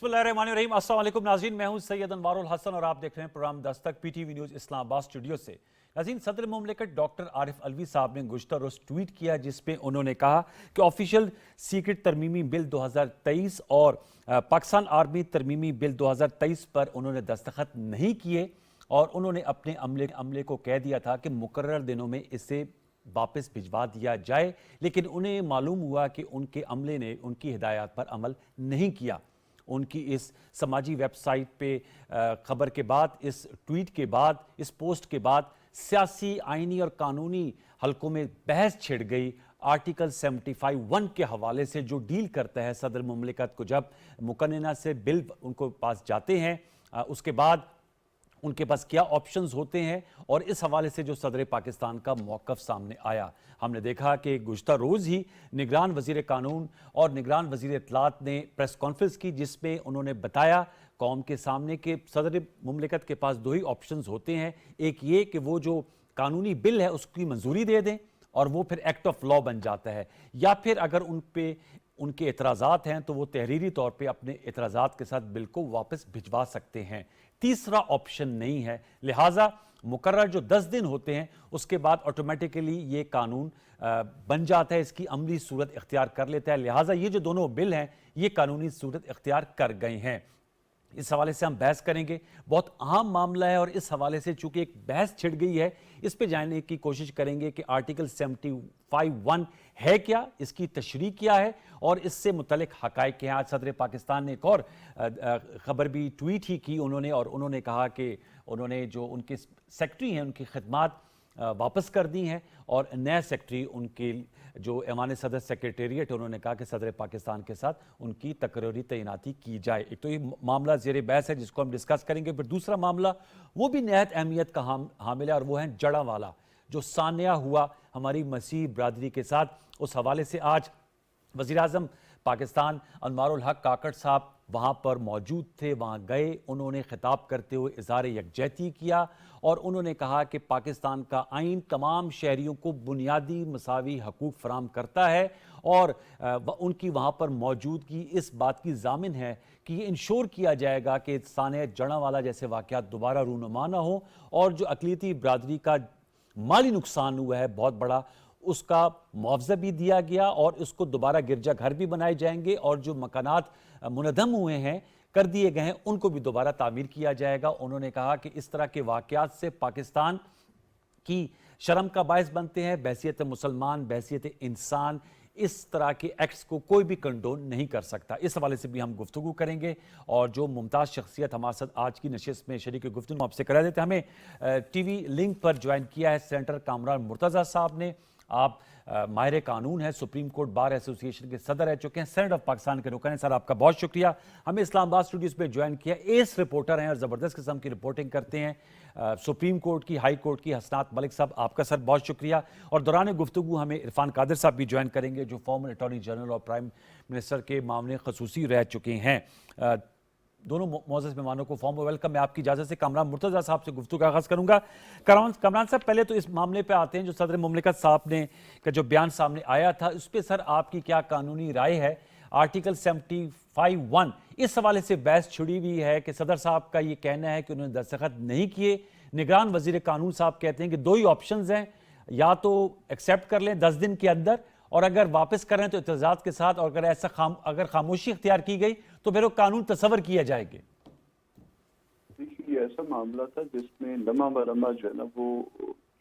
बिस्मिल्लाहिर्रहमानिर्रहीम। अस्सलाम वालेकुम नाज़रीन, मैं हूं सैयद अनवारुल हसन और आप देख रहे हैं programme Dastak PTV news Islamabad studio से। नाज़रीन, सदर मुमलिकत डॉक्टर आरिफ अलवी साहब ने गुज़श्ता रोज़ ट्वीट किया जिसमें उन्होंने कहा कि ऑफिशियल सीक्रेट तरमीमी बिल 2023 और पाकिस्तान आर्मी तरमीमी बिल 2023 पर उन्होंने दस्तखत नहीं किए और उन्होंने अपने अमले को कह दिया था कि मुकर्रर दिनों में इसे वापस भिजवा दिया जाए, लेकिन उन्हें मालूम हुआ कि उनके अमले ने उनकी हिदायत पर अमल नहीं किया। उनकी इस समाजी वेबसाइट पे खबर के बाद, इस ट्वीट के बाद, इस पोस्ट के बाद सियासी, आइनी और कानूनी हलकों में बहस छिड़ गई। आर्टिकल 75(1) के हवाले से जो डील करता है सदर मुमलिकत को, जब मुकन्नना से बिल उनको पास जाते हैं उसके बाद उनके पास क्या ऑप्शंस होते हैं, और इस हवाले से जो सदर पाकिस्तान का मौक़िफ़ सामने आया। हमने देखा कि गुज़श्ता रोज़ ही निगरान वज़ीर कानून और निगरान वज़ीर इत्तलात ने प्रेस कॉन्फ्रेंस की जिसमें उन्होंने बताया कौम के सामने कि सदर मुमलिकत के पास दो ही ऑप्शंस होते हैं। एक ये कि वो जो कानूनी बिल है उसकी मंजूरी दे दें और वो फिर एक्ट ऑफ लॉ बन जाता है, या फिर अगर उन पे उनके एतराज़ात हैं तो वो तहरीरी तौर पे अपने एतराज़ात के साथ बिल को वापस भिजवा सकते हैं। तीसरा ऑप्शन नहीं है, लिहाजा मुकर्रर जो 10 दिन होते हैं उसके बाद ऑटोमेटिकली ये कानून बन जाता है, इसकी अमली सूरत इख्तियार कर लेता है। लिहाजा ये जो दोनों बिल हैं ये कानूनी सूरत इख्तियार कर गए हैं। इस हवाले से हम बहस करेंगे, बहुत अहम मामला है और इस हवाले से चूंकि एक बहस छिड़ गई है इस पे जानने की कोशिश करेंगे कि आर्टिकल 75(1) है क्या, इसकी तशरीह क्या है और इससे मुतल्लिक हकायक क्या हैं। आज सदर पाकिस्तान ने एक और खबर भी ट्वीट ही की उन्होंने, और उन्होंने कहा कि उन्होंने जो उनके सेक्रेटरी हैं उनकी खिदमात वापस कर दी हैं और नया सेक्रेटरी उनके जो ऐवान सदर सेक्रेटेरिएट, उन्होंने कहा कि सदर पाकिस्तान के साथ उनकी तकरीरी तैनाती की जाए। एक तो ये मामला ज़ेर बहस है जिसको हम डिस्कस करेंगे, फिर दूसरा मामला वो भी नहायत अहमियत का हामिल है और वो है जड़ांवाला जो सान्या हुआ हमारी मसीह बरादरी के साथ। उस हवाले से आज वज़ीर-ए-आज़म पाकिस्तान अनवारुल हक काकड़ साहब वहाँ पर मौजूद थे, वहाँ गए, उन्होंने खिताब करते हुए इज़हार यकजहती किया और उन्होंने कहा कि पाकिस्तान का आइन तमाम शहरियों को बुनियादी मसावी हकूक़ फराम करता है और उनकी वहाँ पर मौजूदगी इस बात की ज़ामिन है कि ये इंश्योर किया जाएगा कि साने जड़ांवाला जैसे वाक़यात दोबारा रूनुमा ना हो और जो अक़लियती बरादरी का माली नुकसान हुआ है बहुत बड़ा, उसका मुआवजा भी दिया गया और उसको दोबारा गिरजा घर भी बनाए जाएंगे और जो मकानात मुनहदम हुए हैं, कर दिए गए हैं, उनको भी दोबारा तामीर किया जाएगा। उन्होंने कहा कि इस तरह के वाक़यात से पाकिस्तान की शर्म का बायस बनते हैं। बहसियत मुसलमान, बहसियत इंसान इस तरह के एक्ट्स को कोई भी कंडोन नहीं कर सकता। इस हवाले से भी हम गुफ्तगू करेंगे और जो मुमताज़ शख्सियत हमारे साथ आज की नशिस्त में शरीक गुफ्तगू आपसे करा देते हैं। हमें टीवी लिंक पर ज्वाइन किया है सेनेटर कामरान मुर्तज़ा साहब ने। आप माहिर कानून है, सुप्रीम कोर्ट बार एसोसिएशन के सदर रह चुके हैं, सेनेट ऑफ पाकिस्तान के रुकन हैं। सर आपका बहुत शुक्रिया, हमें इस्लामाबाद स्टूडियोज़ पे ज्वाइन किया। एस रिपोर्टर हैं और ज़बरदस्त किस्म की रिपोर्टिंग करते हैं सुप्रीम कोर्ट की, हाई कोर्ट की। हसनात मलिक साहब आपका सर बहुत शुक्रिया। और दौरान गुफ्तगू हमें इरफान कादिर साहब भी ज्वाइन करेंगे जो फॉर्मर अटॉर्नी जनरल और प्राइम मिनिस्टर के मामले खसूसी रह चुके हैं। दोनों मौजूद मेहमानों को फॉर्म वेलकम। मैं आपकी इजाज़त से कामरान मुर्तज़ा साहब से गुफ्तगू का आगाज़ करूँगा। कामरान साहब, पहले तो इस मामले पे आते हैं जो सदर मुमलिकत साहब ने का जो बयान सामने आया था, उस पर सर आपकी क्या कानूनी राय है? आर्टिकल 75(1) इस हवाले से बहस छिड़ी हुई है कि सदर साहब का ये कहना है कि उन्होंने दस्तखत नहीं किए। निगरान वज़ीर कानून साहब कहते हैं कि दो ही ऑप्शंस हैं, या तो एक्सेप्ट कर लें 10 दिन के अंदर, और अगर वापस करें तो इतजाज़ के साथ, और अगर खामोशी इख्तियार की गई तो फिर वो कानून तस्वर किए जाएंगे। देखिए, ऐसा मामला था जिसमें लम्हा बलम्हा जो है ना, वो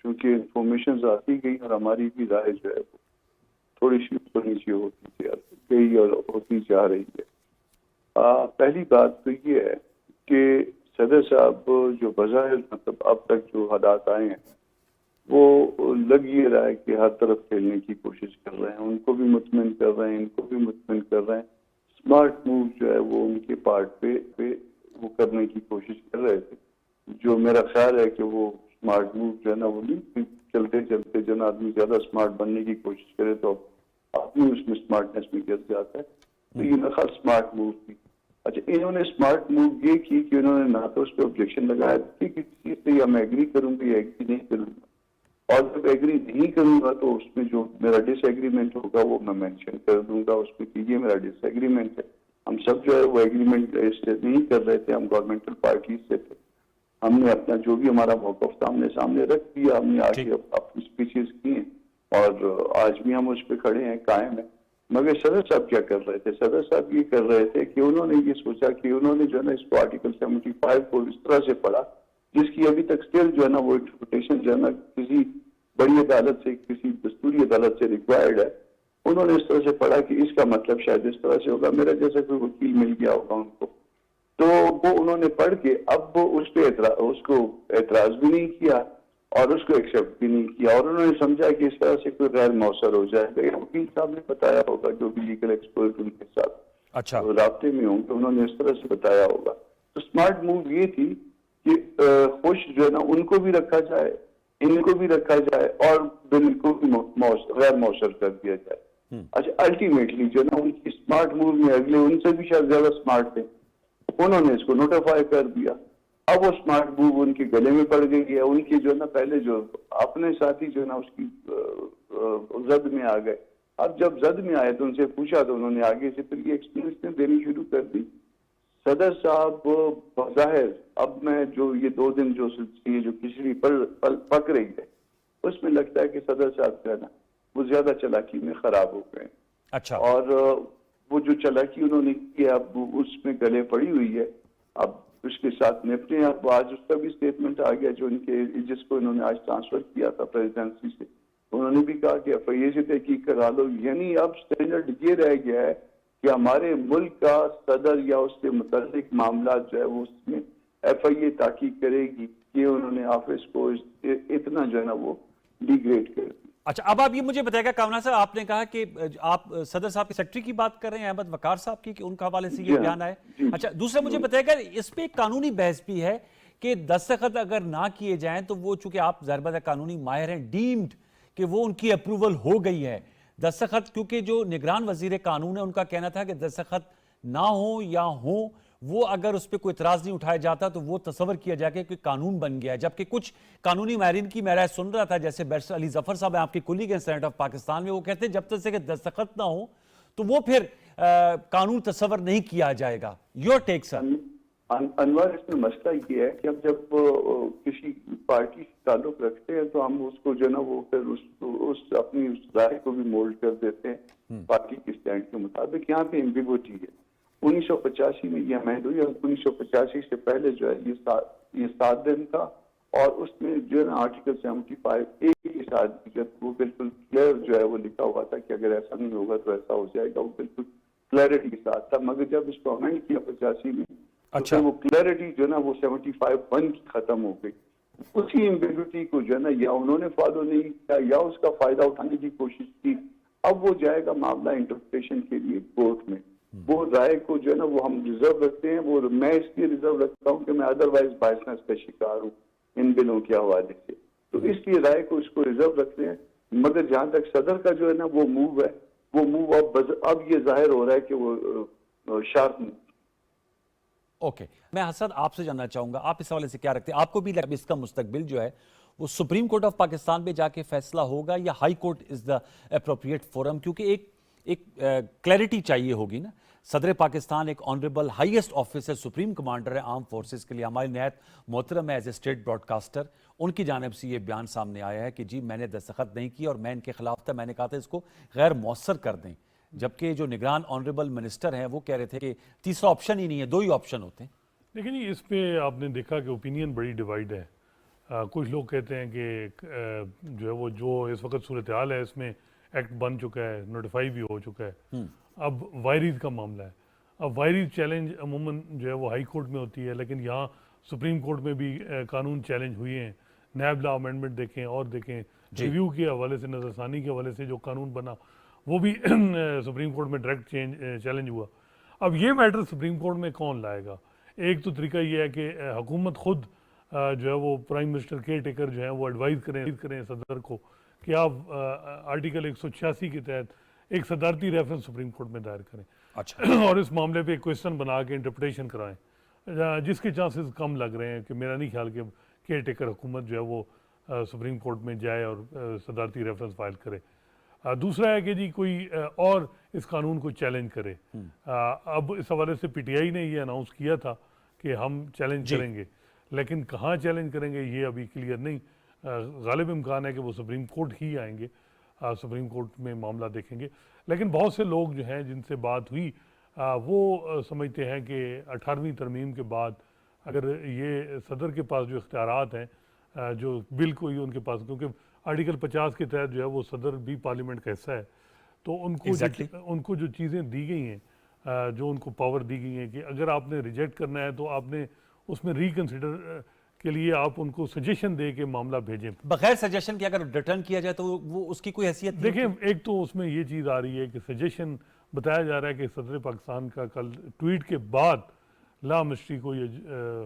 चूंकि इंफॉर्मेशन आती गई और हमारी भी राय जो है वो थोड़ी सी ऊपर नीचे होती गई और होती जा रही है। पहली बात तो ये है कि सदर साहब जो बज़ाहिर मतलब अब तक जो हालात आए हैं वो लग ये रहा है कि हर तरफ खेलने की कोशिश कर रहे हैं, उनको भी मुतमिन कर रहे हैं, इनको भी मुतमिन कर रहे हैं। स्मार्ट मूव जो है वो उनके पार्ट पे वो करने की कोशिश कर रहे थे, जो मेरा ख्याल है कि वो स्मार्ट मूव जो है ना वो नहीं, चलते चलते जन आदमी ज्यादा स्मार्ट बनने की कोशिश करे तो आदमी उसमें स्मार्टनेस में गिर जाता है। तो ये ना खास स्मार्ट मूव थी। अच्छा, इन्होंने स्मार्ट मूव ये की कि उन्होंने ना तो उस पर ऑब्जेक्शन लगाया कि किसी चीज से या मैं एग्री करूंगी या एग्री नहीं करूंगा, और जब एग्री नहीं करूंगा तो उसमें जो मेरा डिसएग्रीमेंट होगा वो मैं मेंशन कर दूंगा उसमें कि ये मेरा डिसएग्रीमेंट है, हम सब जो है वो एग्रीमेंट नहीं कर रहे थे, हम गवर्नमेंटल पार्टी से थे। हमने अपना जो भी हमारा मौक़िफ़ था हमने सामने रख दिया, हमने आगे अपनी स्पीचेस किए और आज भी हम उस पर खड़े हैं, कायम है। मगर सदर साहब क्या कर रहे थे? सदर साहब ये कर रहे थे कि उन्होंने ये सोचा कि उन्होंने जो है ना इसको आर्टिकल 75 को इस तरह से पढ़ा जिसकी अभी तक स्टिल जो है ना वो इंटरप्रिटेशन जो है ना किसी बड़ी अदालत से, किसी दस्तूरी अदालत से रिक्वायर्ड है। उन्होंने इस तरह से पढ़ा कि इसका मतलब शायद इस तरह से होगा, मेरा जैसा कोई वकील मिल गया होगा उनको, तो वो उन्होंने पढ़ के अब वो उस पर उसको एतराज भी नहीं किया और उसको एक्सेप्ट भी नहीं किया और उन्होंने समझा कि इस तरह से कोई गैर मौसर हो जाएगा। या वकील साहब ने बताया होगा, जो भी लीगल एक्सपर्ट उनके साथ अच्छा तो राब्ते में होंगे, उन्होंने इस तरह से बताया होगा। तो स्मार्ट मूव ये थी कि खुश जो है ना उनको भी रखा जाए, इनको भी रखा जाए और बिल को भी गैर मौसर कर दिया जाए। अच्छा, अल्टीमेटली जो ना उनकी स्मार्ट मूव में अगले उनसे भी शायद ज्यादा स्मार्ट थे, उन्होंने इसको नोटिफाई कर दिया। अब वो स्मार्ट मूव उनके गले में पड़ गई है। उनकी जो ना पहले जो अपने साथी जो ना उसकी जद में आ गए। अब जब जद में आए तो उनसे पूछा तो उन्होंने आगे से फिर ये एक्सप्लेनेशन देनी शुरू कर दी। सदर साहब बज़ाहिर अब मैं जो ये 2 दिन जो खिचड़ी पक रही है उसमें लगता है कि सदर साहब जो है ना वो ज्यादा चालाकी में खराब हो गए। अच्छा और वो जो चालाकी उन्होंने की है अब उसमें गले पड़ी हुई है, अब उसके साथ निपटे। अब आज उसका भी स्टेटमेंट आ गया जो उनके जिसको इन्होंने आज ट्रांसफर किया था प्रेसिडेंसी से, उन्होंने भी कहा कि FIA से तहकीक करा लो। यानी अब स्टैंडर्ड ये रह गया है कि हमारे मुल्क का सदर या उससे मुतल्लिक मामला जो है वो उसमें FIA तहकीक करेगी कि उन्होंने ऑफिस को इतना जो है ना वो डिग्रेड कर दिया। अच्छा, अब आप ये मुझे बताएगा कामना साहब, आपने कहा कि आप सदर साहब के सेक्रेटरी की बात कर रहे हैं, अहमद वकार साहब की, कि उनके हवाले से ये बयान आए। अच्छा, दूसरा मुझे बताएगा इस पे एक कानूनी बहस भी है कि दस्तखत अगर ना किए जाएं तो वो, चूंकि आप ज़ाहिर कानूनी माहिर हैं, डीम्ड कि वो उनकी अप्रूवल हो गई है दस्तखत, क्योंकि जो निगरान वजीर कानून है उनका कहना था कि दस्तखत ना हो या हो, वो अगर उस पर कोई इतराज नहीं उठाया जाता तो वो तस्वर किया जाए कि कानून बन गया है। जबकि कुछ कानूनी माहिरीन की मैं राय सुन रहा था, जैसे बैरिस्टर अली जफर साहब हैं, आपके कुलीग हैं सेनेट ऑफ पाकिस्तान में, वो कहते हैं जब तक से दस्तखत ना हो तो वो फिर कानून तस्वर नहीं किया जाएगा। Your take sir. अनवर, इसमें मसला ये है कि हम जब किसी पार्टी से ताल्लुक रखते हैं तो हम उसको जो ना वो फिर उस अपनी उस राय को भी मोल्ड कर देते हैं पार्टी के स्टैंड के मुताबिक। यहाँ पे एम्बिग्विटी है। 1985 में यह अमेंड हुई और 1985 से पहले जो है ये 7 दिन था और उसमें जो है ना आर्टिकल 75 ए के साथ जब वो बिल्कुल क्लियर जो है वो लिखा हुआ था कि अगर ऐसा नहीं होगा तो ऐसा हो जाएगा, वो बिल्कुल क्लैरिटी के साथ था। मगर जब इसको अमेंड किया 85 में अच्छा, तो वो क्लैरिटी जो है ना वो 75(1) की खत्म हो गई। उसी एम्बिग्विटी को जो है ना या उन्होंने फॉलो नहीं किया या उसका फायदा उठाने की कोशिश की। अब वो जाएगा मामला इंटरप्रिटेशन के लिए कोर्ट में। वो राय को जो है ना वो हम रिजर्व रखते हैं। वो मैं इसलिए रिजर्व रखता हूँ कि मैं अदरवाइज बायसनेस का शिकार हूँ इन बिलों के हवाले से, तो इसलिए राय को इसको रिजर्व रखते हैं। मगर जहां तक सदर का जो है ना वो मूव है, वो मूव अब ये जाहिर हो रहा है कि वो शार्प मूव। ओके, मैं हसन आपसे जानना चाहूंगा, आप इस हवाले से क्या रखते हैं? आपको भी लगता है इसका मुस्तकबिल जो है वो सुप्रीम कोर्ट ऑफ पाकिस्तान में जाके फैसला होगा या high court is the appropriate forum? क्योंकि एक क्लैरिटी चाहिए होगी ना। सदर पाकिस्तान एक honourable highest officer, supreme commander है आर्म फोर्सेस के लिए, हमारी नहायत मोहतरम है एज ए स्टेट ब्रॉडकास्टर, उनकी जानिब से ये बयान सामने आया है कि जी मैंने दस्तखत नहीं किया और मैं इनके खिलाफ था, मैंने कहा था इसको गैर मौसर कर दें। जबकि जो निगरान ऑनरेबल मिनिस्टर हैं वो कह रहे थे कि तीसरा ऑप्शन ही नहीं है, 2 ही ऑप्शन होते हैं। लेकिन इस पे आपने देखा कि ओपिनियन बड़ी डिवाइड है। कुछ लोग कहते हैं कि जो इस वक्त सूरत हाल है इसमें एक्ट बन चुका है, नोटिफाई भी हो चुका है। अब वायरीज का मामला है। अब वायरीज चैलेंज अमूमन जो है वो हाई कोर्ट में होती है, लेकिन यहाँ सुप्रीम कोर्ट में भी कानून चैलेंज हुए हैं। नैब लॉ अमेंडमेंट देखें और देखें, रिव्यू के हवाले से, नजरसानी के हवाले से जो कानून बना वो भी सुप्रीम कोर्ट में डायरेक्ट चैलेंज हुआ। अब ये मैटर सुप्रीम कोर्ट में कौन लाएगा? एक तो तरीका ये है कि हुकूमत खुद जो है वो प्राइम मिनिस्टर केयर टेकर जो है वो एडवाइस करें सदर को कि आप आर्टिकल 186 के तहत एक सदारती रेफरेंस सुप्रीम कोर्ट में दायर करें। अच्छा। और इस मामले पे एक क्वेश्चन बना के इंटरप्रिटेशन कराएं, जिसके चांसेस कम लग रहे हैं कि मेरा नहीं ख्याल कि केयर टेकर हुकूमत जो है वो सुप्रीम कोर्ट में जाए और सदारती रेफरेंस फाइल करे। दूसरा है कि जी कोई और इस कानून को चैलेंज करे। अब इस हवाले से पीटीआई ने ये अनाउंस किया था कि हम चैलेंज करेंगे, लेकिन कहाँ चैलेंज करेंगे ये अभी क्लियर नहीं। गालिब इम्कान है कि वो सुप्रीम कोर्ट ही आएंगे, सुप्रीम कोर्ट में मामला देखेंगे। लेकिन बहुत से लोग जो हैं जिनसे बात हुई वो समझते हैं कि 18वीं तरमीम के बाद अगर ये सदर के पास जो इख्तियारात हैं जो बिल को ही उनके पास, क्योंकि आर्टिकल 50 के तहत जो है वो सदर भी पार्लियामेंट का हिस्सा है, तो उनको जो चीज़ें दी गई हैं, जो उनको पावर दी गई हैं कि अगर आपने रिजेक्ट करना है तो आपने उसमें रिकन्सिडर के लिए आप उनको सजेशन दे के मामला भेजें। बगैर सजेशन के अगर रिटर्न किया जाए तो वो उसकी कोई हैसियत नहीं देखें, एक तो उसमें ये चीज़ आ रही है कि सजेशन बताया जा रहा है कि सदर पाकिस्तान का कल ट्वीट के बाद ला मिनिस्ट्री को ये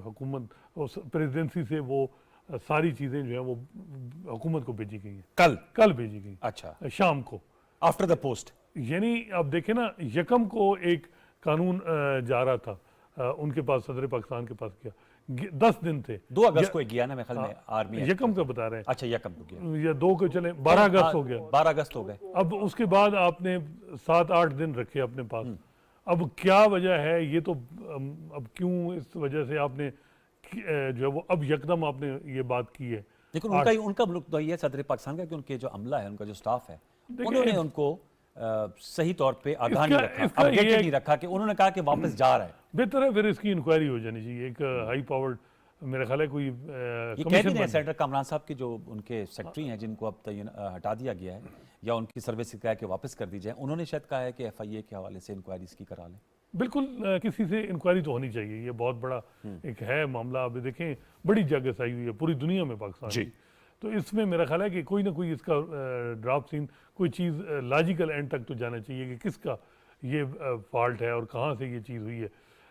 हुकूमत और प्रेसिडेंसी से वो सारी चीज़ें जो है वो हुकूमत को भेजी गई हैं, कल भेजी गई। अच्छा, शाम को आफ्टर द पोस्ट। यानी अब देखें ना, यकम को एक कानून जा रहा था उनके पास, सदर पाकिस्तान के पास किया 10 दिन थे, 2 अगस्त को गया ना मेरे ख्याल में आर्मी। यकम का बता रहे हैं। अच्छा, यकम को गया या 2 को चले, 12 अगस्त हो गया, 12 अगस्त हो गए। अब उसके बाद आपने 7-8 दिन रखे अपने पास। अब क्या वजह है ये तो अब क्यों इस वजह से आपने जो है वो अब यकदम आपने ये बात की है। लेकिन उनका मुल्क है सदर पाकिस्तान का कि उनके जो अमला है, उनका जो स्टाफ है, उन्होंने उनको सही तौर पे आगाह नहीं रखा, अपडेटेड नहीं रखा कि उन्होंने कहा कि वापस जा रहा है। बेहतर है फिर इसकी इंक्वायरी हो जानी चाहिए। एक हाई पावर्ड मेरा ख्याल है कोई ये कह भी नहीं, सेनेटर कामरान साहब की जो उनके सेक्रेटरी हैं जिनको अब हटा दिया गया है या उनकी सर्विस से कहा कि वापस कर दी जाए, उन्होंने शायद कहा है कि एफआईए के हवाले से इंक्वायरी इसकी करा लें। बिल्कुल, किसी से इंक्वायरी तो होनी चाहिए, ये बहुत बड़ा एक है मामला। अब देखें बड़ी जगह आई हुई है पूरी दुनिया में पाकिस्तान की, तो इसमें मेरा ख्याल है कि कोई ना कोई इसका ड्राफ्ट सीन, कोई चीज़ लॉजिकल एंड तक तो जाना चाहिए कि किसका ये फॉल्ट है और कहाँ से ये चीज़ हुई है।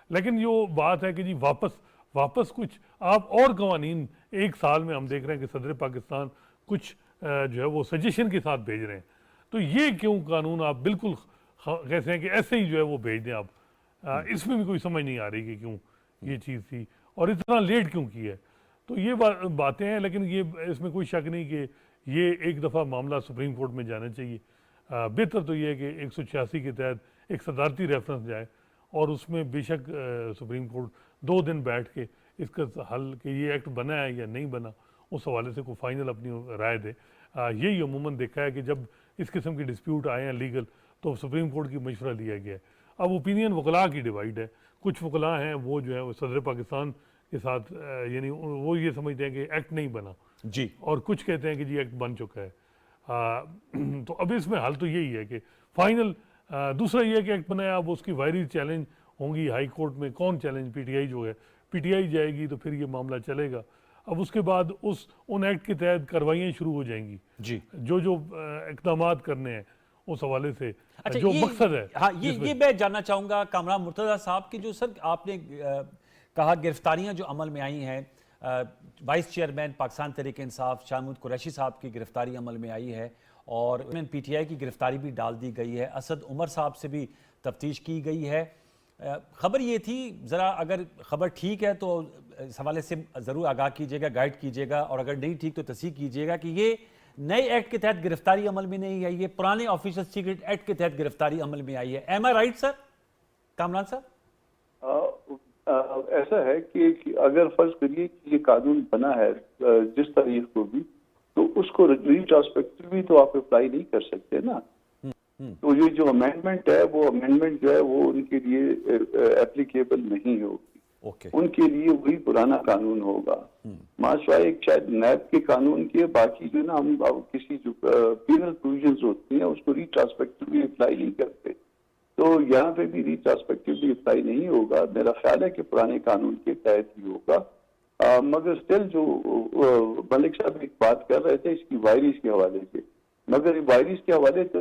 लेकिन जो बात है कि जी वापस कुछ आप और कवानीन 1 साल में हम देख रहे हैं कि सदर पाकिस्तान कुछ जो है वो सजेशन के साथ भेज रहे हैं, तो ये क्यों कानून आप बिल्कुल कैसे हैं कि ऐसे ही जो है वो भेज दें आप। इसमें भी कोई समझ नहीं आ रही कि क्यों ये चीज़ थी और इतना लेट क्यों की है। तो ये बातें हैं, लेकिन ये इसमें कोई शक नहीं कि ये एक दफ़ा मामला सुप्रीम कोर्ट में जाना चाहिए। बेहतर तो ये है कि 186 के तहत एक सदारती रेफरेंस जाए और उसमें बेशक सुप्रीम कोर्ट 2 दिन बैठ के इसका हल कि ये एक्ट बना है या नहीं बना, उस हवाले से कोई फाइनल अपनी राय दे। यही अमूमन देखा है कि जब इस किस्म की डिस्प्यूट आए हैं लीगल, तो सुप्रीम कोर्ट की मशवरा लिया गया है। अब ओपिनियन वकला की डिवाइड है, कुछ वकला हैं वो जो है वो सदर पाकिस्तान के साथ यानी वो ये समझते हैं कि एक्ट नहीं बना जी, और कुछ कहते हैं कि जी एक्ट बन चुका है। तो अब इसमें हल तो यही है कि फाइनल दूसरा ये है कि एक्ट बनाया, अब उसकी वायरी चैलेंज होंगी हाई कोर्ट में। कौन चैलेंज? पीटीआई जो है, पीटीआई जाएगी तो फिर ये मामला चलेगा। अब उसके बाद उन एक्ट के तहत कार्रवाइयाँ शुरू हो जाएंगी जी, जो इक़दाम करने हैं उस हवाले से। अच्छा, जो मकसद है, हाँ, ये मैं जानना चाहूँगा कामरान मुर्तज़ा साहब की, जो सर आपने कहा गिरफ्तारियां जो अमल में आई हैं, वाइस चेयरमैन पाकिस्तान तहरीक इंसाफ शाह महमूद कुरैशी साहब की गिरफ्तारी अमल में आई है और पीटीआई की गिरफ्तारी भी डाल दी गई है, असद उमर साहब से भी तफ्तीश की गई है। खबर ये थी, ज़रा अगर खबर ठीक है तो इस हवाले से ज़रूर आगाह कीजिएगा, गाइड कीजिएगा, और अगर नहीं ठीक तो तस्दीक कीजिएगा कि ये नए एक्ट के तहत गिरफ्तारी अमल में नहीं आई है, पुराने ऑफिशियल सीक्रेट एक्ट के तहत गिरफ्तारी अमल में आई है। एम आई राइट सर कामरान साहब? ऐसा है कि अगर फर्ज करिए कि ये कानून बना है जिस तारीख को भी, तो उसको रिट्रोस्पेक्टिवली तो आप अप्लाई नहीं कर सकते ना। तो ये जो अमेंडमेंट है वो अमेंडमेंट जो है वो उनके लिए एप्लीकेबल नहीं होगी। उनके लिए वही पुराना कानून होगा। माशा एक शायद नैब के कानून के बाकी जो ना हम किसी जो पीनल प्रोविजंस होती हैं उसको रिट्रोस्पेक्टिवली अप्लाई नहीं करते, तो यहाँ पे भी रिट्रोस्पेक्टिवली अप्लाई नहीं होगा। मेरा ख्याल है कि पुराने कानून के तहत ही होगा। मगर स्टिल जो मलिक साहब एक बात कर रहे थे इसकी वायरिस के हवाले से, मगर वायरिस के हवाले तो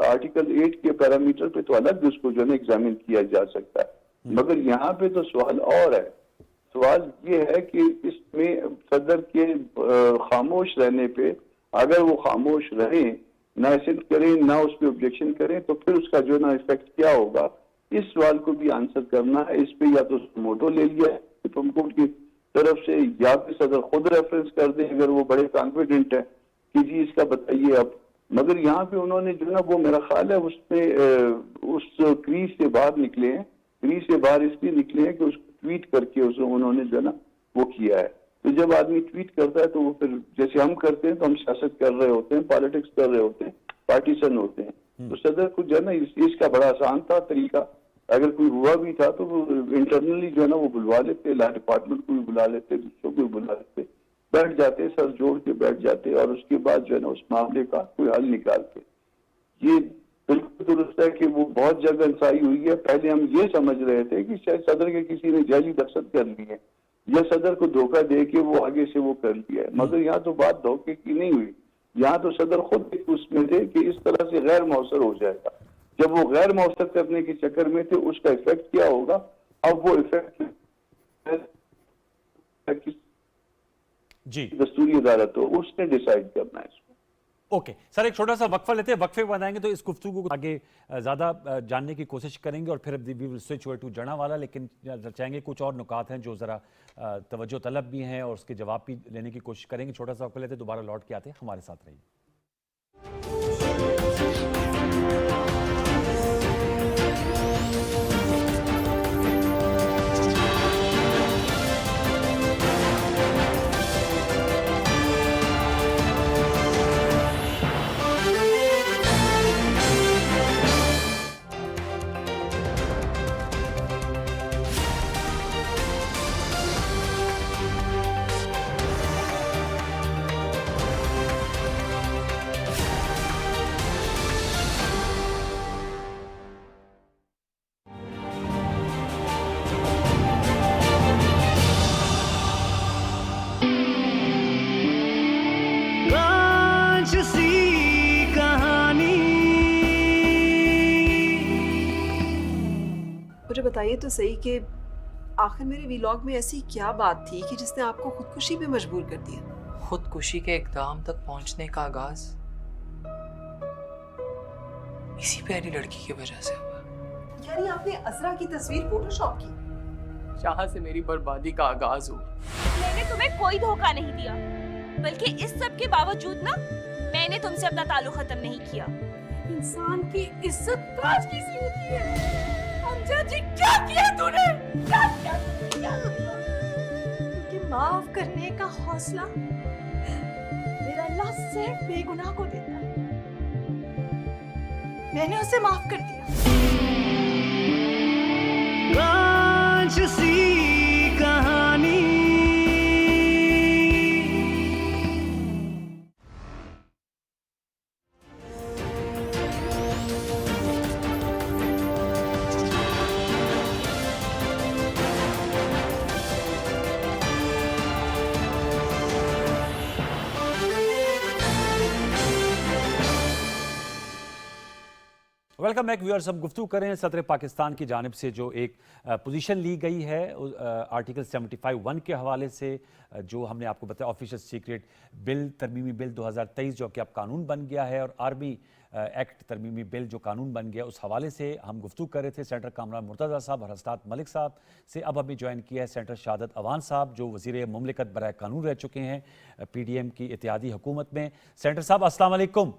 आर्टिकल 8 के पैरामीटर पे तो अलग उसको जो है एग्जामिन किया जा सकता है। मगर यहाँ पे तो सवाल और है। सवाल ये है कि इसमें सदर के खामोश रहने पे, अगर वो खामोश रहें, ना सिंध करें, ना उस पर ऑब्जेक्शन करें, तो फिर उसका जो ना इफेक्ट क्या होगा, इस सवाल को भी आंसर करना है। इस पे या तो मोटो ले लिया सुप्रीम कोर्ट की तरफ से, या फिर सदर खुद रेफरेंस कर दे अगर वो बड़े कॉन्फिडेंट है कि जी इसका बताइए अब मगर यहाँ पे उन्होंने जो ना वो मेरा ख्याल है उसमें उस क्रीज से बाहर निकले हैं। क्रीज से बाहर इसलिए निकले हैं कि उसको ट्वीट करके उन्होंने जो ना वो किया है। तो जब आदमी ट्वीट करता है तो वो फिर जैसे हम करते हैं तो हम सियासत कर रहे होते हैं, पॉलिटिक्स कर रहे होते हैं, पार्टीशन होते हैं। तो सदर को जो है ना इसका बड़ा आसान था तरीका। अगर कोई हुआ भी था तो वो इंटरनली जो है ना वो बुलवा लेते, लॉ डिपार्टमेंट को भी बुला लेते, दूसरों को भी बुला लेते, बैठ जाते, सर जोड़ के बैठ जाते और उसके बाद जो है ना उस मामले का कोई हल निकालते। ये बिल्कुल दुरुस्त है कि वो बहुत जगह इंसाई हुई है। पहले हम ये समझ रहे थे कि शायद सदर के किसी ने जाली दस्तखत कर ली है या सदर को धोखा दे के वो आगे से वो कर लिया है, मगर यहाँ तो बात धोखे की नहीं हुई। यहाँ तो सदर खुद एक उसमें थे कि इस तरह से गैर मौसर हो जाएगा। जब वो गैर मौसर करने के चक्कर में थे उसका इफेक्ट क्या होगा, अब वो इफेक्ट जी दस्तूरी अदालत हो उसने डिसाइड करना है इसको। ओके सर, एक छोटा सा वक्फा लेते हैं, वक्फे बनाएंगे तो इस गुफ्तगू को आगे ज़्यादा जानने की कोशिश करेंगे और फिर we will switch over to Janawala. लेकिन चाहेंगे कुछ और नुकात हैं जो ज़रा तवज्जो तलब भी हैं और उसके जवाब भी लेने की कोशिश करेंगे। छोटा सा वक्फा लेते हैं, दोबारा लौट के आते हैं, हमारे साथ रहिए। मुझे बताइए तो सही कि आखिर मेरे व्लॉग में ऐसी क्या बात थी कि जिसने आपको खुदकुशी पे मजबूर कर दिया? खुदकुशी के इक़दाम तक पहुंचने का आगाज इसी प्यारी लड़की की वजह से हुआ। यानी आपने असरा की तस्वीर फोटोशॉप की? जहां से मेरी बर्बादी का आगाज हुआ। मैंने तुम्हें कोई धोखा नहीं दिया, बल्कि इस सब के बावजूद ना मैंने तुमसे अपना ताल्लुक खत्म नहीं किया। इंसान की इज्जत काज की सी होती है। हमजा जी, क्या किया तूने? क्या किया? क्योंकि माफ करने का हौसला मेरा अल्लाह सिर्फ बेगुनाह को देता है। मैंने उसे माफ कर दिया। कहानी वेलकम बैक व्यूअर्स। हम गुफ्तगू करें सदर पाकिस्तान की जानिब से जो एक पोजीशन ली गई है आर्टिकल 75(1) के हवाले से, जो हमने आपको बताया ऑफिशियल सीक्रेट बिल, तरमीमी बिल 2023 जो कि अब कानून बन गया है, और आर्मी एक्ट तरमीमी बिल जो कानून बन गया, उस हवाले से हम गुफ्तगू कर रहे थे। सेनेटर कामरान मुर्तज़ा साहब और हसनात मलिक साहब से अब हमें ज्वाइन किया है सेनेटर शहादत अवान साहब, जो वज़ीर मुमलिकत बराए कानून रह चुके हैं PDM की इत्तेहादी हुकूमत में। सेनेटर साहब अस्सलाम वालेकुम।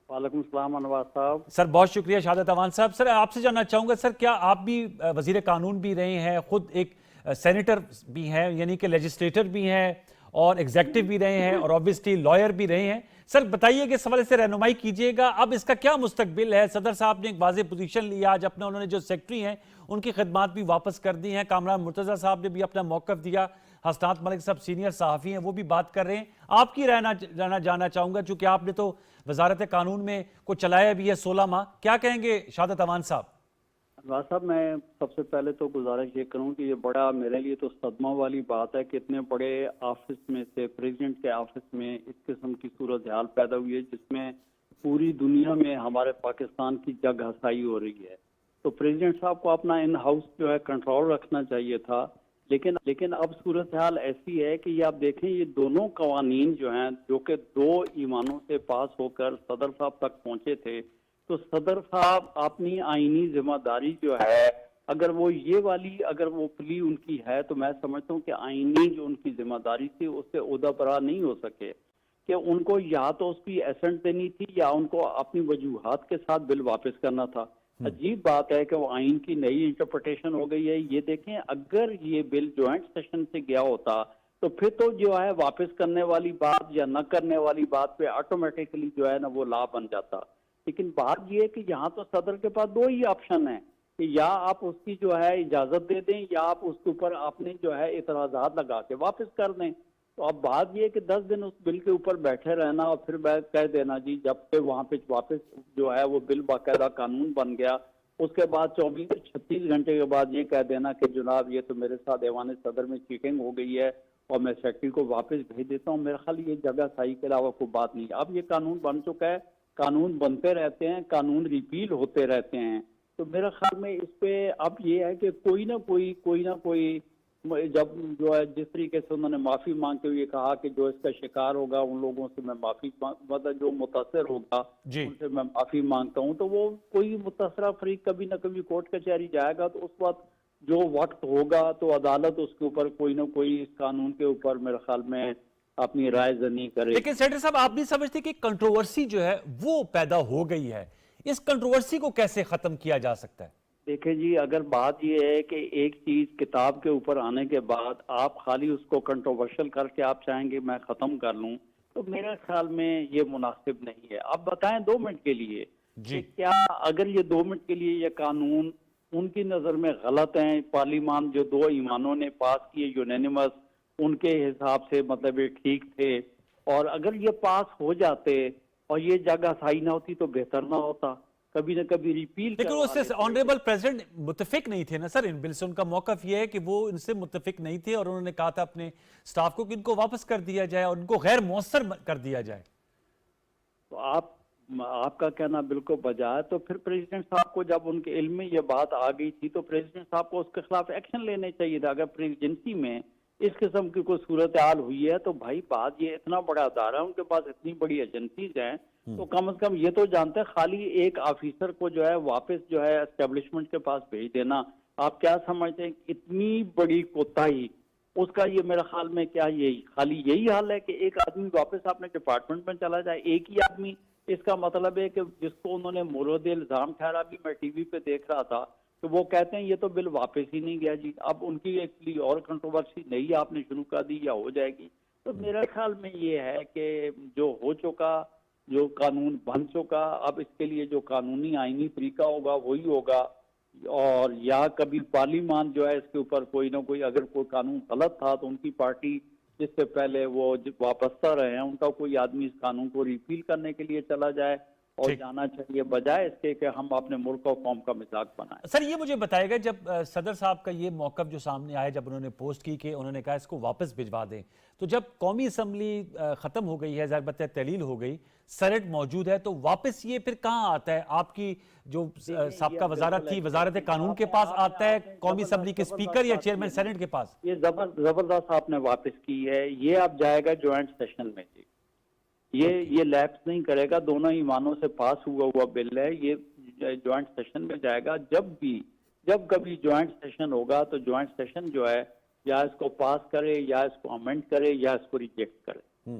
वालेकुम सलाम अनवार साहब। सर बहुत शुक्रिया शहादत अवान साहब। सर आपसे जानना चाहूँगा सर, क्या आप भी वज़ीर कानून भी रहे हैं, ख़ुद एक सेनेटर भी हैं, यानी कि लेजिस्लेटर भी हैं और एग्जेक्टिव भी रहे हैं और ऑब्वियसली लॉयर भी रहे हैं। सर बताइए कि इस हवाले से रहनुमाई कीजिएगा, अब इसका क्या मुस्तकबिल है? सदर साहब ने एक वाज़ेह पोजीशन लिया आज अपना, उन्होंने जो सेक्रेटरी हैं उनकी खिदमात भी वापस कर दी हैं, कामरान मुर्तज़ा साहब ने भी अपना मौक़िफ़ दिया, हसनात मलिक साहब सीनियर सहाफ़ी हैं वो भी बात कर रहे हैं। आपकी रहना जानना चाहूँगा, चूँकि आपने तो वजारत कानून में को चलाया भी है 16 माह, क्या कहेंगे शहादत अवान साहब? अनवार साहब, मैं सबसे पहले तो गुजारिश ये करूं कि ये बड़ा मेरे लिए तो सदमा वाली बात है कि इतने बड़े ऑफिस में से, प्रेसिडेंट के ऑफिस में इस किस्म की सूरत हाल पैदा हुई है जिसमें पूरी दुनिया में हमारे पाकिस्तान की जग हसाई हो रही है। तो प्रेसिडेंट साहब को अपना इन हाउस जो है कंट्रोल रखना चाहिए था, लेकिन अब सूरत हाल ऐसी है कि ये आप देखें, ये दोनों कवानीन जो हैं, जो कि 2 ईमानों से पास होकर सदर साहब तक पहुंचे थे, तो सदर साहब अपनी आईनी जिम्मेदारी जो है, अगर वो ये वाली अगर वो प्ली उनकी है, तो मैं समझता हूँ कि आईनी जो उनकी जिम्मेदारी थी उससे ओहदा बरा नहीं हो सके। कि उनको या तो उसकी एसेंट देनी थी या उनको अपनी वजूहात के साथ बिल वापस करना था। अजीब बात है कि वो आइन की नई इंटरप्रिटेशन हो गई है। ये देखें, अगर ये बिल ज्वाइंट सेशन से गया होता तो फिर तो जो है वापस करने वाली बात या न करने वाली बात पे ऑटोमेटिकली जो है ना वो लॉ बन जाता। लेकिन बात ये है कि यहाँ तो सदर के पास दो ही ऑप्शन है कि या आप उसकी जो है इजाजत दे दें या आप उसके ऊपर आपने जो है इतराजात लगा के वापस कर दें। तो अब बात ये है कि 10 दिन उस बिल के ऊपर बैठे रहना और फिर कह देना जी जब से वहाँ पे वापस जो है वो बिल बाकायदा कानून बन गया, उसके बाद 24-36 घंटे के बाद ये कह देना कि जनाब ये तो मेरे साथ ऐवान सदर में चीटिंग हो गई है और मैं सेक्रेटरी को वापस भेज देता हूँ। मेरा ख्याल ये जगह सही के अलावा कोई बात नहीं। अब ये कानून बन चुका है, कानून बनते रहते हैं, कानून रिपील होते रहते हैं। तो मेरा ख्याल में इस पे अब ये है कि कोई ना कोई जब जो है जिस तरीके से उन्होंने माफी मांगते हुए कहा कि जो इसका शिकार होगा उन लोगों से मैं माफी मतलब जो मुतासर होगा उनसे मैं माफी मांगता हूँ, तो वो कोई मुतासरा फरीक कभी ना कभी कोर्ट कचहरी जाएगा तो उस वक्त जो वक्त होगा तो अदालत उसके ऊपर कोई ना कोई इस कानून के ऊपर मेरे ख्याल में अपनी राय जनी करे। लेकिन सेनेटर साहब, आप भी समझते कि कंट्रोवर्सी जो है वो पैदा हो गई है, इस कंट्रोवर्सी को कैसे खत्म किया जा सकता है? देखिए जी, अगर बात यह है कि एक चीज किताब के ऊपर आने के बाद आप खाली उसको कंट्रोवर्शियल करके आप चाहेंगे मैं खत्म कर लूं, तो मेरे ख्याल में ये मुनासिब नहीं है। आप बताएं 2 मिनट के लिए जी, क्या अगर ये 2 मिनट के लिए ये कानून उनकी नजर में गलत हैं, पार्लियामान जो 2 ईमानों ने पास किए यूनानिमस उनके हिसाब से मतलब ये ठीक थे, और अगर ये पास हो जाते और ये जगह सही ना होती तो बेहतर ना होता, कभी ना कभी रिपील। लेकिन उससे ऑनरेबल प्रेसिडेंट मुत्तफिक नहीं थे ना सर इन बिल से। उनका मौकफ ये है कि वो इनसे मुत्तफिक नहीं थे और उन्होंने कहा था अपने स्टाफ को कि इनको वापस कर दिया जाए और उनको गैर मौसर कर दिया जाए। तो आपका कहना बिल्कुल बजा है। तो फिर प्रेसिडेंट साहब को जब उनके इल्म में ये बात आ गई थी तो प्रेसिडेंट साहब को उसके खिलाफ एक्शन लेने चाहिए था। अगर प्रेसिडेंसी में इस किस्म की कोई सूरत हाल हुई है तो भाई बात ये इतना बड़ा अदारा है, उनके पास इतनी बड़ी एजेंसीज हैं, तो कम से कम ये तो जानते हैं खाली एक ऑफिसर को जो है वापस जो है एस्टेब्लिशमेंट के पास भेज देना। आप क्या समझते हैं इतनी बड़ी कोताही उसका? ये मेरे ख्याल में क्या यही खाली यही हाल है कि एक आदमी वापस अपने डिपार्टमेंट में चला जाए, एक ही आदमी? इसका मतलब है कि जिसको उन्होंने मुरद इल्जाम ठहरा, भी मैं टीवी पे देख रहा था, तो वो कहते हैं ये तो बिल वापस ही नहीं गया जी। अब उनकी एक और कंट्रोवर्सी नई आपने शुरू कर दी या हो जाएगी। तो मेरे ख्याल में ये है कि जो हो चुका, जो कानून बन चुका, अब इसके लिए जो कानूनी आईनी तरीका होगा वही होगा, और या कभी पार्लियामान जो है इसके ऊपर कोई ना कोई अगर कोई कानून गलत था तो उनकी पार्टी जिससे पहले वो वापसता रहे हैं उनका कोई आदमी इस कानून को रिपील करने के लिए चला जाए और जाना चाहिए, बजाय इसके कि हम अपने मुल्क और कौम का मिजाज बनाएं। सर ये मुझे बताएगा, जब सदर साहब का ये मौकफ जो सामने आया, जब उन्होंने पोस्ट की कि उन्होंने कहा इसको वापस भिजवा दें, तो जब कौमी असम्बली खत्म हो गई है, ज़ाहिर तहलील हो गई, सेनेट मौजूद है, तो वापस ये फिर कहाँ आता है? आपकी जो साबका वजारत थी, वजारत कानून के पास आता है, कौमी असम्बली के स्पीकर या चेयरमैन सेनेट के पास? ये जबरदस्त आपने वापस की है। ये अब जाएगा ज्वाइंट सेशन में जी, ये लैप्स नहीं करेगा, दोनों ईमानों से पास हुआ बिल है, ये ज्वाइंट सेशन में जाएगा। जब कभी ज्वाइंट सेशन होगा तो ज्वाइंट सेशन जो है या इसको पास करे या इसको अमेंड करे या इसको रिजेक्ट करे।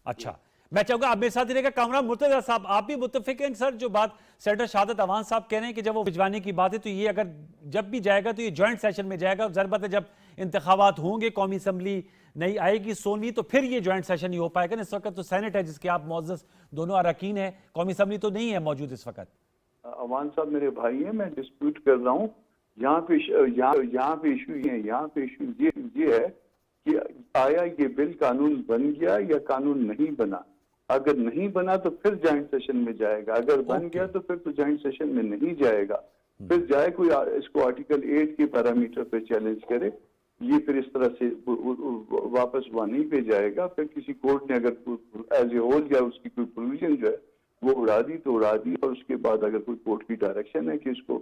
अच्छा, मैं चाहूंगा आप मेरे साथ रहेगा कामरान मुर्तजा साहब, आप भी मुत्तफिक हैं सर जो बात सेनेटर शहादत अवान साहब कह रहे हैं कि जब वो भिजवाने की बात है तो ये अगर जब भी जाएगा तो ये ज्वाइंट सेशन में जाएगा। ज़रूरत है जब इंतखाबात होंगे, कौमी असम्बली नहीं आएगी 16वीं, तो फिर ये ज्वाइंट सेशन ही हो पाएगा। इस वक्त तो सेनेट है जिसके आप मुअज़्ज़ज़ दोनों अरकान हैं, कौमी असम्बली तो नहीं है मौजूद इस वक्त। अवान साहब मेरे भाई हैं, मैं डिस्प्यूट कर रहा हूँ। यहाँ पे इशू ये है कि आया ये बिल कानून बन गया या कानून नहीं बना। अगर नहीं बना तो फिर ज्वाइंट सेशन में जाएगा, अगर बन गया तो फिर तो ज्वाइंट सेशन में नहीं जाएगा। फिर जाए कोई इसको आर्टिकल 8 के पैरामीटर पे चैलेंज करे, ये फिर इस तरह से वापस वहीं पे जाएगा। फिर किसी कोर्ट ने अगर एज ए होल या उसकी कोई प्रोविजन जो है वो उड़ा दी तो उड़ा दी, और उसके बाद अगर कोई कोर्ट की डायरेक्शन है कि इसको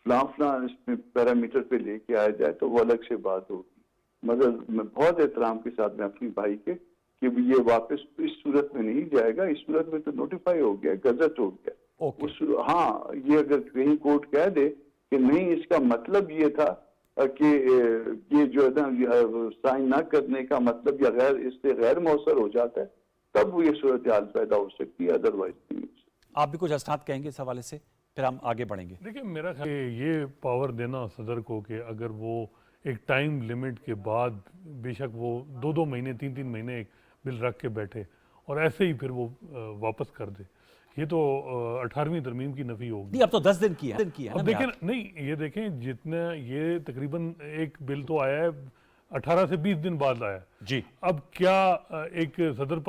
फलां इसमें पैरामीटर पे लेके आया जाए तो वो अलग से बात होगी। मगर मैं बहुत एहतराम के साथ में अपनी भाई के कि ये वापस इस सूरत में नहीं जाएगा, इस सूरत में तो नोटिफाई हो गया, गजट हो गया। हाँ, ये अगर कहीं कोर्ट कह दे कि नहीं इसका मतलब ये था कि ये जो है ना साइन ना करने का मतलब या इससे गैर मौसर हो जाता है, तब वो ये सूरत हाल पैदा हो सकती है, अदरवाइज नहीं हो सकती। आप भी कुछ अस्नात कहेंगे इस हवाले से, फिर हम आगे बढ़ेंगे। देखिए मेरा ख्याल है ये पावर देना सदर को कि अगर वो एक टाइम लिमिट के बाद बेशक वो 2-2 महीने 3-3 महीने एक बिल रख के बैठे और ऐसे ही फिर वो वापस कर दे, ये तो 18वीं तरमीम की नफी होगी। नहीं, अब तो 10 दिन की है अब ना देखें मियाद। नहीं, ये देखें जितना ये तकरीबन एक बिल तो आया है 18 से 20 दिन बाद आया। जी अब क्या एक सदर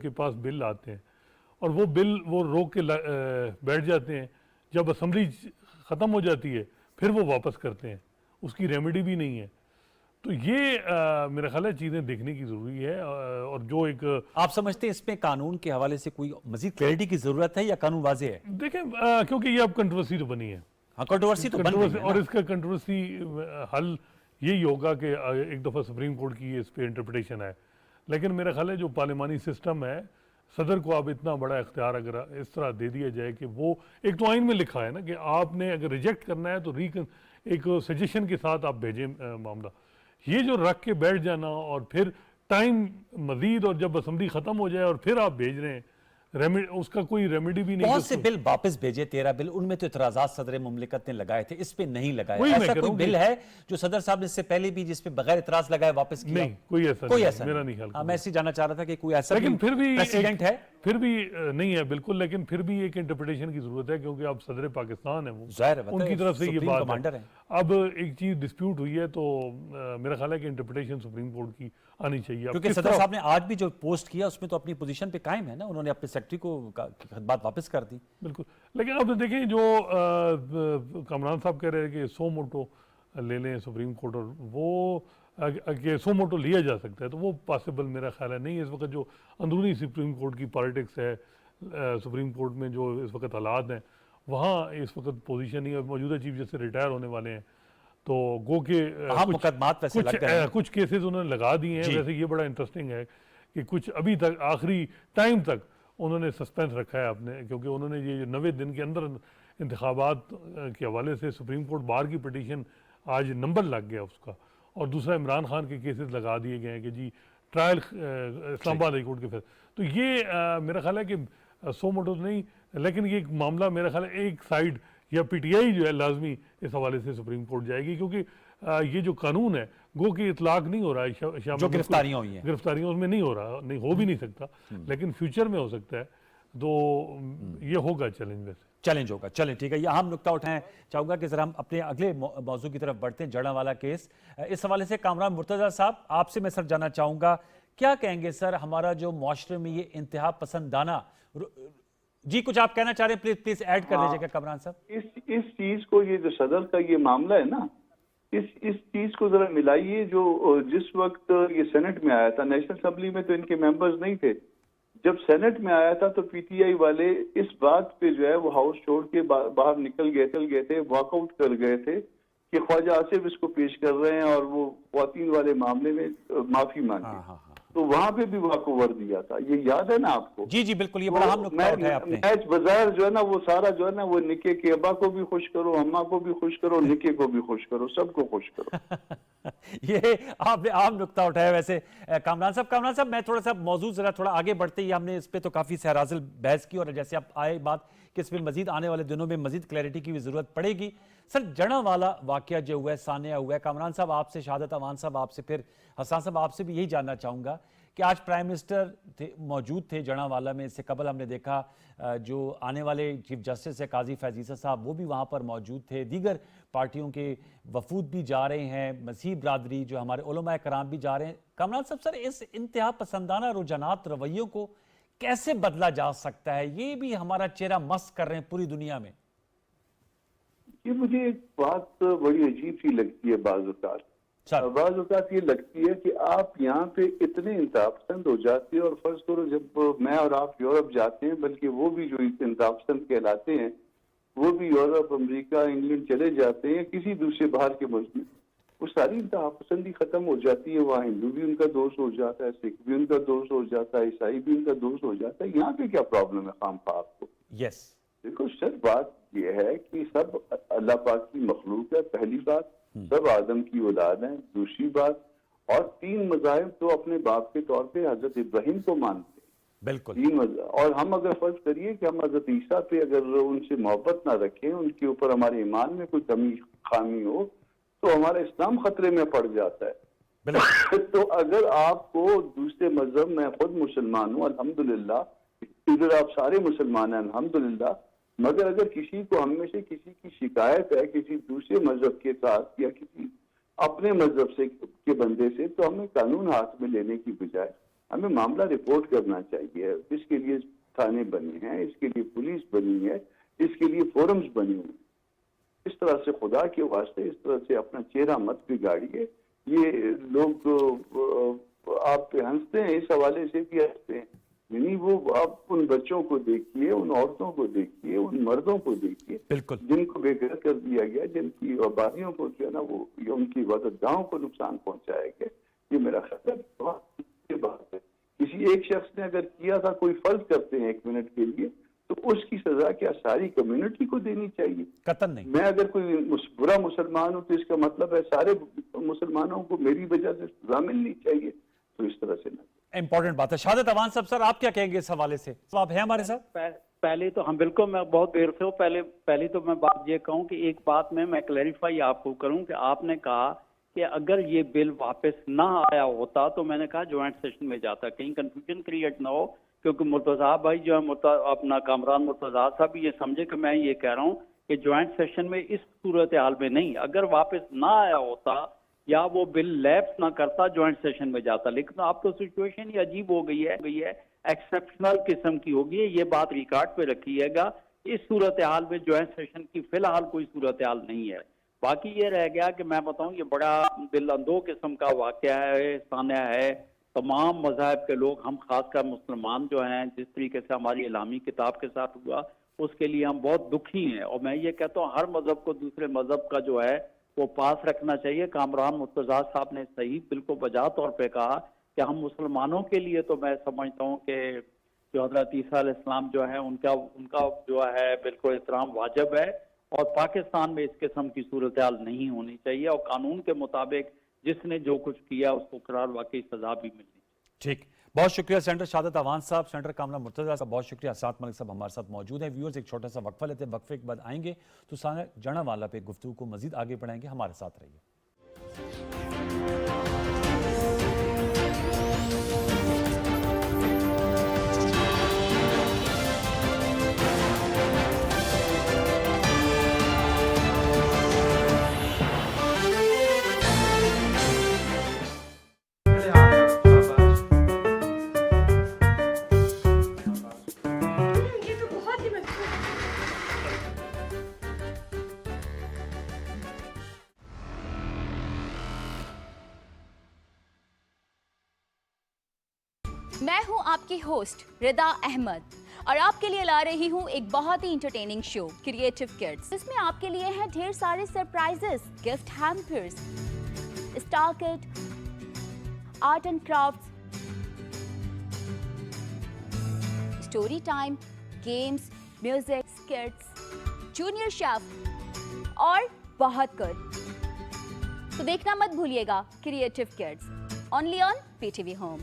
के पास बिल आते हैं और वो बिल वो रोक के बैठ जाते हैं, जब असम्बली ख़त्म हो जाती है फिर वो वापस करते हैं, उसकी रेमेडी भी नहीं है। तो ये मेरा ख्याल है चीज़ें देखने की ज़रूरी है और जो एक आप समझते हैं इसमें कानून के हवाले से कोई मजीद क्लैरिटी की जरूरत है या कानून वाजे है? देखें क्योंकि ये अब कंट्रोवर्सी तो बनी है, हाँ, कंट्रोवर्सी तो बन गई कंट्रोवर्सी, है और ना। इसका कंट्रोवर्सी हल यही होगा कि एक दफ़ा सुप्रीम कोर्ट की इस पे इंटरप्रिटेशन है। लेकिन मेरा ख्याल है जो पार्लिमानी सिस्टम है, सदर को अब इतना बड़ा इख्तियार अगर इस तरह दे दिया जाए कि वो एक तो आइन में लिखा है ना कि आपने अगर रिजेक्ट करना है तो एक सजेशन के साथ आप भेजें मामला, ये जो रख के बैठ जाना और फिर टाइम मजीद और जब असम्बली ख़त्म हो जाए और फिर आप भेज रहे हैं, उसका कोई रेमेडी भी नहीं। बहुत से बिल वापस भेजे, 13 बिल, उनमें तो इतराजात सदर मुमलिकत ने लगाए थे, इस पे नहीं लगाए। वही मैं ऐसा कह रहा कोई हूँ बिल है जो सदर साहब ने इससे पहले भी जिस पे बगैर इतराज लगाए वापस किया? नहीं, कोई ऐसा कोई नहीं, ऐसा मेरा नहीं ख्याल। हाँ, मैं इसी जानना चाह रहा था कि कोई ऐसा लेकिन फिर भी प्रेसिडेंट है? फिर भी नहीं है बिल्कुल, लेकिन फिर भी एक इंटरप्रिटेशन की जरूरत है क्योंकि अब सदर पाकिस्तान है वो, जाहिर है, उनकी तरफ से ये सुप्रीम बात कमांडर है। हैं। अब एक चीज डिस्प्यूट हुई है तो मेरा ख्याल है कि इंटरप्रिटेशन सुप्रीम कोर्ट की आनी चाहिए। अब क्योंकि किस सदर तरह- साहब ने आज भी जो पोस्ट किया उसमें तो अपनी पोजीशन पे कायम है ना, उन्होंने अपने सेक्रेटरी को बात वापस कर दी। बिल्कुल, लेकिन अब देखिए जो कमरान साहब कह रहे हैं कि सो मोटो ले लें सुप्रीम कोर्ट, और वो कि सो मोटो लिया जा सकता है, तो वो पॉसिबल मेरा ख्याल है नहीं। इस वक्त जो अंदरूनी सुप्रीम कोर्ट की पॉलिटिक्स है, सुप्रीम कोर्ट में जो इस वक्त हालात हैं, वहाँ इस वक्त पोजीशन नहीं है। मौजूदा चीफ जस्टिस रिटायर होने वाले हैं, तो गो के हाँ, मुकदमात वैसे लग गए हैं। कुछ केसेस उन्होंने लगा दिए हैं। जी। वैसे ये बड़ा इंटरेस्टिंग है कि कुछ अभी तक आखिरी टाइम तक उन्होंने सस्पेंस रखा है अपने, क्योंकि उन्होंने ये 90 दिन के अंदर इंतखाबात के हवाले से सुप्रीम कोर्ट बार की पिटीशन आज नंबर लग गया उसका, और दूसरा इमरान खान के केसेस लगा दिए गए हैं कि जी ट्रायल इस्लामाबाद हाई कोर्ट के फिर। तो ये मेरा ख्याल है कि सो मोटो नहीं, लेकिन ये एक मामला मेरा ख्याल है एक साइड या पीटीआई जो है लाजमी इस हवाले से सुप्रीम कोर्ट जाएगी, क्योंकि ये जो कानून है गो कि इतलाक नहीं हो रहा है, जो गिरफ्तारियां हुई हैं, गिरफ्तारियां उसमें नहीं हो रहा, नहीं हो भी नहीं सकता, लेकिन फ्यूचर में हो सकता है। तो ये होगा चैलेंज, वैसे चैलेंज होगा। चलें ठीक है, ये अहम नुकता उठाएं। चाहूंगा कि जरा हम अपने अगले मौजू की तरफ बढ़ते हैं, जड़ावाला केस। इस हवाले से कामरान मुर्तजा साहब, आपसे मैं सर जानना चाहूंगा, क्या कहेंगे सर, हमारा जो मुआशरे में ये इंतहा पसंदाना, जी कुछ आप कहना चाह रहे हैं, प्लीज प्लीज ऐड कर लीजिएगा कामरान साहब। इस चीज को, ये जो सदर का ये मामला है ना, इस चीज को जरा मिलाइए। जो जिस वक्त ये सेनेट में आया था, नेशनल असेंबली में तो इनके मेंबर्स नहीं थे, जब सेनेट में आया था तो पीटीआई वाले इस बात पे जो है वो हाउस छोड़ के बाहर निकल गए थे, वॉकआउट कर गए थे कि ख्वाजा आसिफ इसको पेश कर रहे हैं और वो ख्वातीन वाले मामले में माफी मांगी। तो वहां पे भी वॉक ओवर दिया था, ये याद है ना आपको? जी जी बिल्कुल, ये बड़ा अहम नुकता उठाया आपने। मैच बाजार जो है ना, वो सारा जो है ना, वो निके के अब्बा को भी खुश करो, अम्मा को भी खुश करो, निके को भी खुश करो, सबको खुश करो। ये आपने आम नुकता उठाया। वैसे कामरान साहब, मैं थोड़ा सा मौजूद जरा थोड़ा आगे बढ़ते ही, हमने इस पे तो काफी सहराजिल बहस की, और जैसे आप आए बात कि इस पर मजीद आने वाले दिनों में मजीद क्लैरिटी की भी जरूरत पड़ेगी। सर, जड़ावाला वाकया जो हुआ है, सानिया हुआ है, कामरान साहब आपसे, शहादत अमान साहब आपसे, फिर हसन साहब आपसे भी यही जानना चाहूंगा कि आज प्राइम मिनिस्टर मौजूद थे जड़ावाला में। इससे कबल हमने देखा जो आने वाले चीफ जस्टिस है काजी फैजीसा साहब, वो भी वहाँ पर मौजूद थे, दीगर पार्टियों के वफूद भी जा रहे हैं, मसीह बरादरी जो हमारे उलमा कराम भी जा रहे हैं। कामरान साहब, सर इस इंतहा पसंदाना रुझानात रवैयों को कैसे बदला जा सकता है? ये भी हमारा चेहरा मस्त कर रहे हैं पूरी दुनिया में। ये मुझे एक बात बड़ी अजीब सी लगती है बाज़ औक़ात ये लगती है कि आप यहाँ पे इतने इंतहापसंद हो जाते हैं, और फर्ज करो जब मैं और आप यूरोप जाते हैं, बल्कि वो भी जो इंतहापसंद कहलाते हैं वो भी यूरोप, अमेरिका, इंग्लैंड चले जाते हैं, किसी दूसरे बाहर के मुल्क में, वो सारी इंतहापसंदी खत्म हो जाती है। वहाँ हिंदू भी उनका दोस्त हो जाता है, सिख भी उनका दोस्त हो जाता है, ईसाई भी उनका दोस्त हो जाता है। यहाँ पे क्या प्रॉब्लम है खामखा आपको? यस, देखो सर, बात यह है कि सब अल्लाह पाक की मखलूक है, पहली बात, सब आदम की औलाद है, दूसरी बात, और 3 मज़ाहिब तो अपने बाप के तौर पे हजरत इब्राहिम को मानते हैं। बिल्कुल। 3 मजहब, और हम अगर फर्ज करिए कि हम हजरत ईसा पे अगर उनसे मोहब्बत ना रखें, उनके ऊपर हमारे ईमान में कोई कमी खामी हो, तो हमारा इस्लाम खतरे में पड़ जाता है। बिल्कुल। तो अगर आपको दूसरे मजहब, मैं खुद मुसलमान हूँ अल्हम्दुलिल्लाह, इधर आप सारे मुसलमान हैं अल्हम्दुलिल्लाह, मगर अगर किसी को हम में से किसी की शिकायत है किसी दूसरे मजहब के साथ या किसी अपने मजहब से के बंदे से, तो हमें कानून हाथ में लेने की बजाय हमें मामला रिपोर्ट करना चाहिए। इसके लिए थाने बने हैं, इसके लिए पुलिस बनी है, इसके लिए फोरम्स बने हुए हैं। इस तरह से खुदा के वास्ते इस तरह से अपना चेहरा मत बिगाड़िए। ये लोग आप पे हंसते हैं, इस हवाले से भी हंसते हैं, यानी वो आप उन बच्चों को देखिए, उन औरतों को देखिए, उन मर्दों को देखिए बिल्कुल। जिनको बेघर कर दिया गया, जिनकी आबादियों को जो है ना वो उनकी इबादतगाहों को नुकसान पहुंचाया गया। ये मेरा ख्याल है बात है। किसी एक शख्स ने अगर किया था, कोई फर्ज करते हैं 1 मिनट के लिए, तो उसकी सजा क्या सारी कम्युनिटी को देनी चाहिए? कतन नहीं। मैं अगर कोई बुरा मुसलमान हूं तो इसका मतलब है सारे मुसलमानों को मेरी वजह से सजा मिलनी चाहिए, तो इस तरह से ना। इंपॉर्टेंट बात है। शहादत अवान साहब, सर आप क्या कहेंगे इस हवाले से? तो आप हैं हमारे साथ? पहले तो हम बिल्कुल, मैं बहुत देर से हूँ। पहले तो मैं बात ये कहूँ कि एक बात में मैं क्लैरिफाई आपको करूँ कि आपने कहा कि अगर ये बिल वापस ना आया होता तो मैंने कहा ज्वाइंट सेशन में जाता, कहीं कंफ्यूजन क्रिएट ना हो, क्योंकि मुर्तजा भाई जो है अपना कामरान मुर्तजा साहब ये समझे कि मैं ये कह रहा हूँ कि ज्वाइंट सेशन में इस सूरत हाल में नहीं, अगर वापस ना आया होता या वो बिल लैप्स ना करता ज्वाइंट सेशन में जाता। लेकिन अब तो सिचुएशन ही अजीब हो गई है, एक्सेप्शनल किस्म की होगी। ये बात रिकॉर्ड पे रखिएगा, इस सूरत हाल में ज्वाइंट सेशन की फिलहाल कोई सूरत हाल नहीं है। बाकी ये रह गया कि मैं बताऊं, ये बड़ा दिल अंदो किस्म का वाकया है, सान्या है। तमाम मज़ाहब के लोग, हम खासकर मुसलमान जो हैं, जिस तरीके से हमारी इलामी किताब के साथ हुआ, उसके लिए हम बहुत दुखी हैं। और मैं ये कहता हूँ हर मजहब को दूसरे मजहब का जो है वो पास रखना चाहिए। कामरान मुर्तजा साहब ने सही बिल्कुल बजा तौर पे कहा कि हम मुसलमानों के लिए तो मैं समझता हूँ कि जो हजरत ईसा अलैहिस्सलाम जो है उनका जो है बिल्कुल एहतराम वाजिब है, और पाकिस्तान में इस किस्म की सूरत हाल नहीं होनी चाहिए, और कानून के मुताबिक जिसने जो कुछ किया उसको करार वाकई सजा भी मिलनी चाहिए। ठीक, बहुत शुक्रिया सेंटर शहादत अवान साहब, सेंटर कामरान मुर्तजा साहब, बहुत शुक्रिया। असाद मलिक साहब हमारे साथ मौजूद हैं। व्यूअर्स, एक छोटा सा वक्फा लेते हैं, वक्फे के बाद आएंगे तो साना जड़ावाला पे गुफ्तगू को मजीद आगे बढ़ाएंगे। हमारे साथ रहिए। ये तो बहुत ही मजबूत है। मैं हूं आपकी होस्ट रिदा अहमद और आपके लिए ला रही हूं एक बहुत ही इंटरटेनिंग शो क्रिएटिव किड्स। इसमें आपके लिए हैं ढेर सारे surprises, gift hampers, star kit, art and crafts, story time, games, music, स्किट्स, junior chef और बहुत कुछ। तो देखना मत भूलिएगा creative kids, only on PTV home.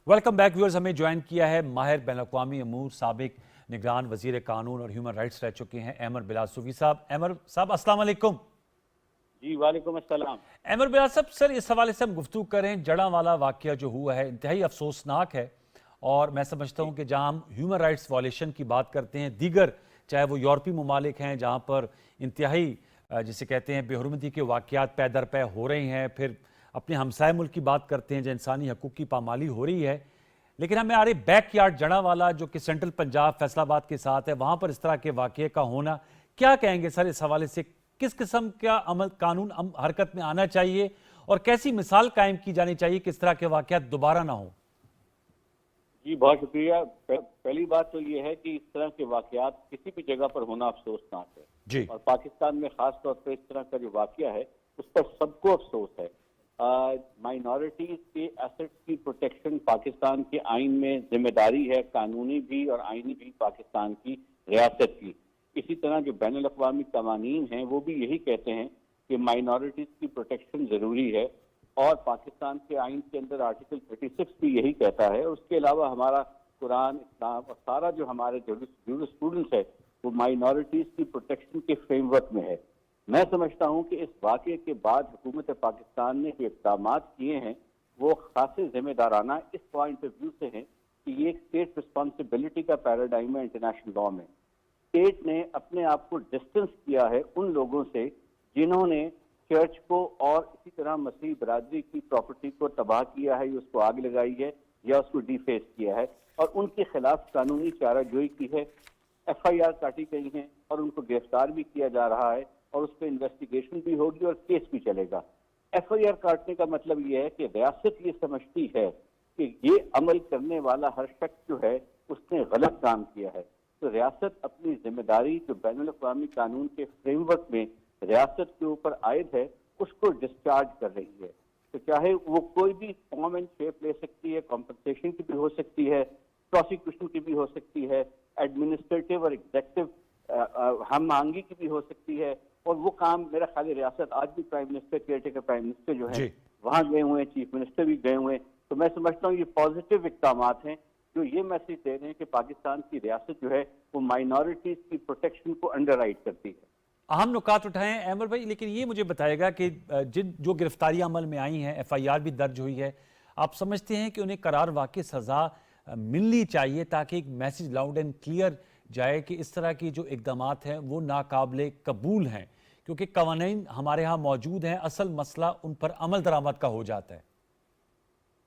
Welcome back viewers. हमें ज्वाइन किया है माहिर बैनुल-अक़वामी अमूर साबिक निगरान वजीर कानून और ह्यूमन राइट्स रह चुके हैं अहमर बिलाल सूफी साहब। अहमर साहब अस्सलाम वालेकुम। जी वालेकुम अस्सलाम। अहमर बिलाल साहब, सर इस हवाले से हम गुफ्तगू करें। जड़ावाला वाकया जो हुआ है इंतहाई अफसोसनाक है, और मैं समझता हूँ कि जहाँ हम ह्यूमन राइट्स वायलेशन की बात करते हैं, दीगर चाहे वो यूरोपीय ममालिक हैं जहाँ पर इंतहाई जिसे कहते हैं बेहुरमती के वाक़यात पै दर पै हो रहे हैं, फिर अपने हमसाय मुल्क की बात करते हैं जहाँ इंसानी हकूक़ की पामाली हो रही है, लेकिन हमें आ रही बैक यार्ड जड़ावाला जो कि सेंट्रल पंजाब फैसलाबाद के साथ है, वहाँ पर इस तरह के वाक़े का होना, क्या कहेंगे सर इस हवाले से? किस किस्म का अमल कानून हरकत में आना चाहिए और कैसी मिसाल कायम की जानी चाहिए कि इस तरह के वाक़यात दोबारा ना हो? जी बहुत शुक्रिया। पहली बात तो ये है कि इस तरह के वाक़यात किसी भी जगह पर होना अफसोसनाक है जी। और पाकिस्तान में खास तौर पर इस तरह का जो वाक़या है उस पर सबको अफसोस है। माइनॉरिटीज के एसेट्स की प्रोटेक्शन पाकिस्तान के आइन में जिम्मेदारी है, कानूनी भी और आइनी भी पाकिस्तान की रियासत की। इसी तरह जो बैनुल अक़वामी कवानीन हैं वो भी यही कहते हैं कि माइनॉरिटीज की प्रोटेक्शन जरूरी है, और पाकिस्तान के आइन के अंदर आर्टिकल 36 भी यही कहता है। उसके अलावा हमारा कुरान, इस्लाम और सारा जो हमारे जूरिस्प्रूडेंस है वो माइनॉरिटीज की प्रोटेक्शन के फ्रेमवर्क में है। मैं समझता हूं कि इस वाक़े के बाद हुकूमत पाकिस्तान ने जो इक़दाम किए हैं वो खासे जिम्मेदाराना इस पॉइंट ऑफ व्यू से हैं कि ये एक स्टेट रिस्पॉन्सिबिलिटी का पैराडाइम है इंटरनेशनल लॉ में। स्टेट ने अपने आप को डिस्टेंस किया है उन लोगों से जिन्होंने चर्च को और इसी तरह मसीह बरादरी की प्रॉपर्टी को तबाह किया है, या उसको आग लगाई है या उसको डिफेस किया है, और उनके खिलाफ कानूनी चाराजोई की है। FIR काटी गई हैं और उनको गिरफ्तार भी किया जा रहा है, और उस पर इन्वेस्टिगेशन भी होगी और केस भी चलेगा। FIR काटने का मतलब ये है कि रियासत ये समझती है कि ये अमल करने वाला हर शख्स जो है उसने गलत काम किया है, तो रियासत अपनी जिम्मेदारी जो बैनुल अक़वामी कानून के फ्रेमवर्क में रियासत के ऊपर आयद है उसको डिस्चार्ज कर रही है। तो चाहे वो कोई भी फॉर्म एंड शेप ले सकती है, कॉम्पनसेशन की भी हो सकती है, प्रोसिक्यूशन की भी हो सकती है, एडमिनिस्ट्रेटिव और एग्जेक्टिव हम मांगी की भी हो सकती है। और वो काम मेरा ख्याल है रियासत आज भी prime minister, caretaker prime minister जो है वहाँ गए हुए हैं, चीफ मिनिस्टर भी गए हुए हैं। तो मैं समझता हूँ ये पॉजिटिव इक़दाम हैं जो ये मैसेज दे रहे हैं कि पाकिस्तान की रियासत जो है वो माइनॉरिटीज की प्रोटेक्शन को अंडरराइट करती है। अहम नुकात उठाए हैं अहमद भाई, लेकिन ये मुझे बताएगा कि जो गिरफ्तारी अमल में आई हैं, FIR भी दर्ज हुई है, आप समझते हैं कि उन्हें करार वाक़ई सज़ा मिलनी चाहिए ताकि एक मैसेज लाउड एंड क्लियर जाए कि इस तरह की जो इक़दामात हैं वो नाकाबिले कबूल हैं, क्योंकि कवानीन हमारे यहाँ मौजूद हैं, असल मसला उन पर अमल दरामद का हो जाता है।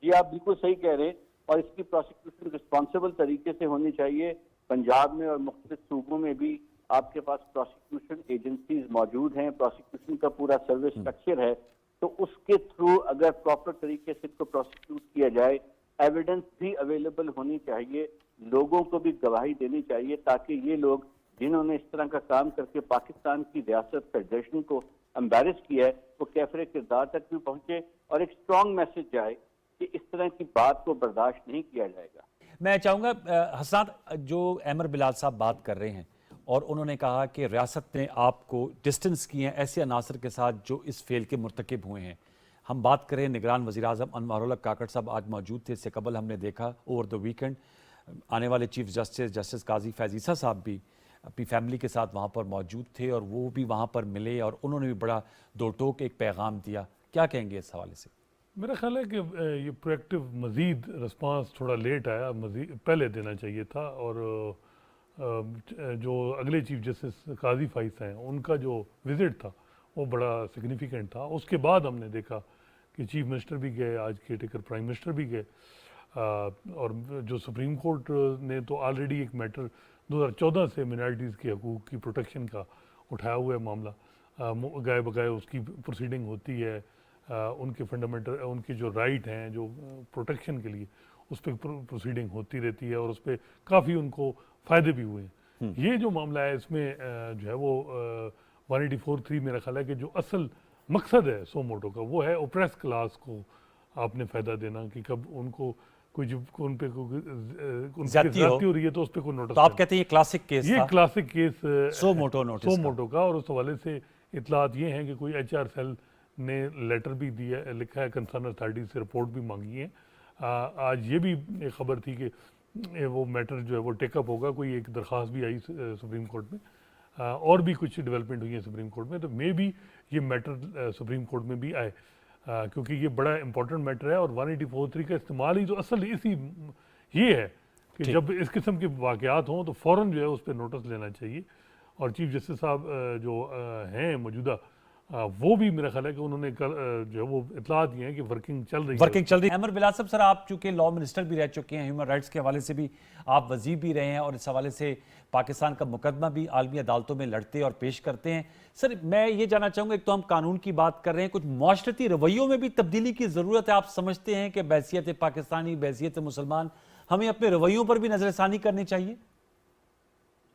जी आप बिल्कुल सही कह रहे हैं, और इसकी प्रोसिक्यूशन रिस्पॉन्सिबल तरीके से होनी चाहिए। पंजाब में और मुख्तलिफ सूबों में भी आपके पास प्रोसिक्यूशन एजेंसीज मौजूद हैं, प्रोसिक्यूशन का पूरा सर्विस स्ट्रक्चर है, तो उसके थ्रू अगर प्रॉपर तरीके से इसको प्रोसिक्यूट किया जाए, एविडेंस भी अवेलेबल होनी चाहिए, लोगों को भी गवाही देनी चाहिए, ताकि ये लोग जिन्होंने इस तरह का काम करके पाकिस्तान की रियासत फेडरेशन को एम्बेरस किया है वो कैफरे किरदार तक भी पहुंचे और एक स्ट्रॉन्ग मैसेज जाए कि इस तरह की बात को बर्दाश्त नहीं किया जाएगा। मैं चाहूँगा हसन, जो अहमद बिलाल साहब बात कर रहे हैं और उन्होंने कहा कि रियासत ने आपको डिस्टेंस किए हैं ऐसे अनासर के साथ जो इस फेल के मुर्तकिब हुए हैं। हम बात करें निगरान वज़ीर-ए-आज़म अनवारुल हक काकड़ साहब आज मौजूद थे, इससे कबल हमने देखा ओवर द वीकेंड आने वाले चीफ जस्टिस काजी फैज़ ईसा साहब भी अपनी फैमिली के साथ वहाँ पर मौजूद थे और वो भी वहाँ पर मिले और उन्होंने भी बड़ा दो टोक एक पैगाम दिया। क्या कहेंगे इस हवाले से? मेरा ख्याल है कि ये प्रोएक्टिव मज़ीद रिस्पांस थोड़ा लेट आया, मज़ीद पहले देना चाहिए था। और जो अगले चीफ जस्टिस काजी फैज़ हैं उनका जो विज़िट था वो बड़ा सिग्निफिकेंट था। उसके बाद हमने देखा कि चीफ मिनिस्टर भी गए, आज केयरटेकर प्राइम मिनिस्टर भी गए, और जो सुप्रीम कोर्ट ने तो ऑलरेडी एक मैटर 2014 से मिनॉरिटीज़ के हकूक़ की प्रोटेक्शन का उठाया हुआ है मामला, गाए बगाए उसकी प्रोसीडिंग होती है, उनके फंडामेंटल उनकी जो राइट हैं जो प्रोटेक्शन के लिए उस पर प्रोसीडिंग होती रहती है और उस पर काफ़ी उनको फ़ायदे भी हुए हैं। ये जो मामला है इसमें जो है वो 184(3) मेरा ख्याल है कि जो असल मकसद है सो मोटो का वो है ओप्रेस क्लास को आपने फ़ायदा देना कि कब उनको कोई जब उन पे ज्यादती हो रही है तो उस पर कोई नोटिस। तो आप कहते हैं ये क्लासिक केस ये क्लासिक केस सो मोटो का, और उस हवाले से इतलात ये हैं कि कोई HR सेल ने लेटर भी दिया, लिखा है, कंसर्न अथॉरिटी से रिपोर्ट भी मांगी है। आज ये भी एक खबर थी कि वो मैटर जो है वो टेकअप होगा, कोई एक दरख्वास्त भी आई सुप्रीम कोर्ट में, और भी कुछ डेवलपमेंट हुई है सुप्रीम कोर्ट में, तो मे भी ये मैटर सुप्रीम कोर्ट में भी आए, क्योंकि ये बड़ा इंपॉर्टेंट मैटर है। और 184(3) का इस्तेमाल ही जो असल इसी ये है कि जब इस किस्म के वाक़यात हों तो फ़ौरन जो है उस पर नोटिस लेना चाहिए। और चीफ जस्टिस साहब जो हैं मौजूदा वो भी मेरा ख्याल है कि उन्होंने जो है वो इतला दिए हैं कि वर्किंग चल रही है। अहमद बिलाल साहब, सर आप चूँकि लॉ मिनिस्टर भी रह चुके हैं, ह्यूमन राइट्स के हवाले से भी आप वज़ीर भी रहे हैं और इस हवाले से पाकिस्तान का मुकदमा भी आलमी अदालतों में लड़ते और पेश करते हैं। सर मैं ये जानना चाहूँगा, एक तो हम कानून की बात कर रहे हैं, कुछ माशरती रवैयों में भी तब्दीली की ज़रूरत है। आप समझते हैं कि बैसियत पाकिस्तानी, बैसियत मुसलमान, हमें अपने रवैयों पर भी नज़रसानी करनी चाहिए?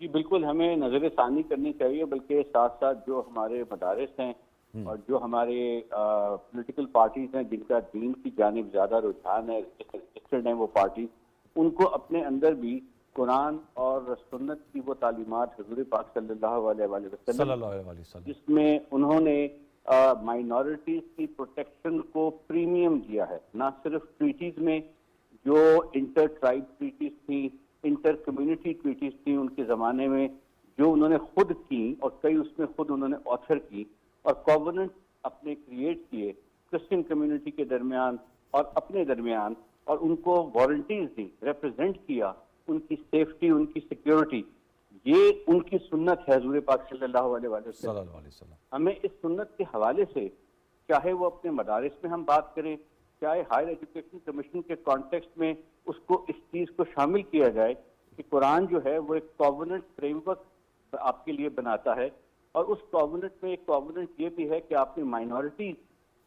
जी बिल्कुल, हमें नज़रसानी करनी चाहिए, बल्कि साथ साथ जो हमारे मदारिस हैं और जो हमारे पॉलिटिकल पार्टीज हैं जिनका दीन की जानिब ज्यादा रुझान है, रजिस्टर्ड हैं वो पार्टी, उनको अपने अंदर भी कुरान और सुन्नत की वो तालीमात हुजूर पाक सल्लल्लाहु अलैहि वसल्लम जिसमें उन्होंने माइनॉरिटीज की प्रोटेक्शन को प्रीमियम दिया है, ना सिर्फ ट्रीटीज में जो इंटर ट्राइब ट्रीटीज थी, इंटर कम्युनिटी ट्रीटीज थी उनके ज़माने में जो उन्होंने खुद की और कई उसमें खुद उन्होंने ऑथर की और कॉवेनेंट अपने क्रिएट किए क्रिश्चियन कम्युनिटी के दरमियान और अपने दरमियान और उनको वारंटीज दी, रिप्रेजेंट किया, उनकी सेफ्टी, उनकी सिक्योरिटी, ये उनकी सुन्नत है हुजूर पाक सल्लल्लाहु अलैहि वसल्लम। हमें इस सुन्नत के हवाले से चाहे वो अपने मदारिस में हम बात करें, चाहे हायर एजुकेशन कमीशन के कॉन्टेक्स्ट में उसको इस चीज़ को शामिल किया जाए कि कुरान जो है वो एक कॉवेनेंट फ्रेमवर्क आपके लिए बनाता है और उस कॉवेनेंट में एक कॉवेनेंट ये भी है कि आपने माइनॉरिटी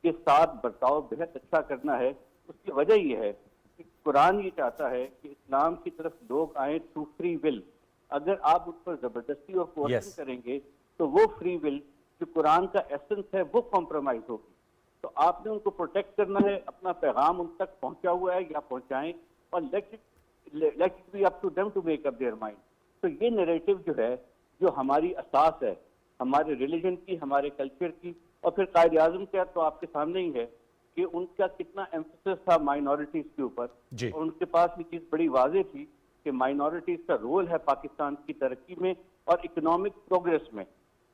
के साथ बर्ताव बेहद अच्छा करना है। उसकी वजह ये है कि कुरान ये चाहता है कि इस्लाम की तरफ लोग आए थ्रू फ्री विल। अगर आप उस पर जबरदस्ती और कोर्सिंग करेंगे तो वो फ्री विल जो कुरान का एसेंस है वो कॉम्प्रोमाइज होगी। तो आपने उनको प्रोटेक्ट करना है, अपना पैगाम उन तक पहुंचा हुआ है या पहुंचाएं और let it be up to them to make up their mind. तो ये नैरेटिव जो है जो हमारी असास है हमारे रिलीजन की, हमारे कल्चर की, और फिर कायद आजम का तो आपके सामने ही है कि उनका कितना एम्फेसिस था माइनॉरिटीज के ऊपर और उनके पास ये चीज बड़ी वाज़ेह थी कि माइनॉरिटीज का रोल है पाकिस्तान की तरक्की में और इकोनॉमिक प्रोग्रेस में।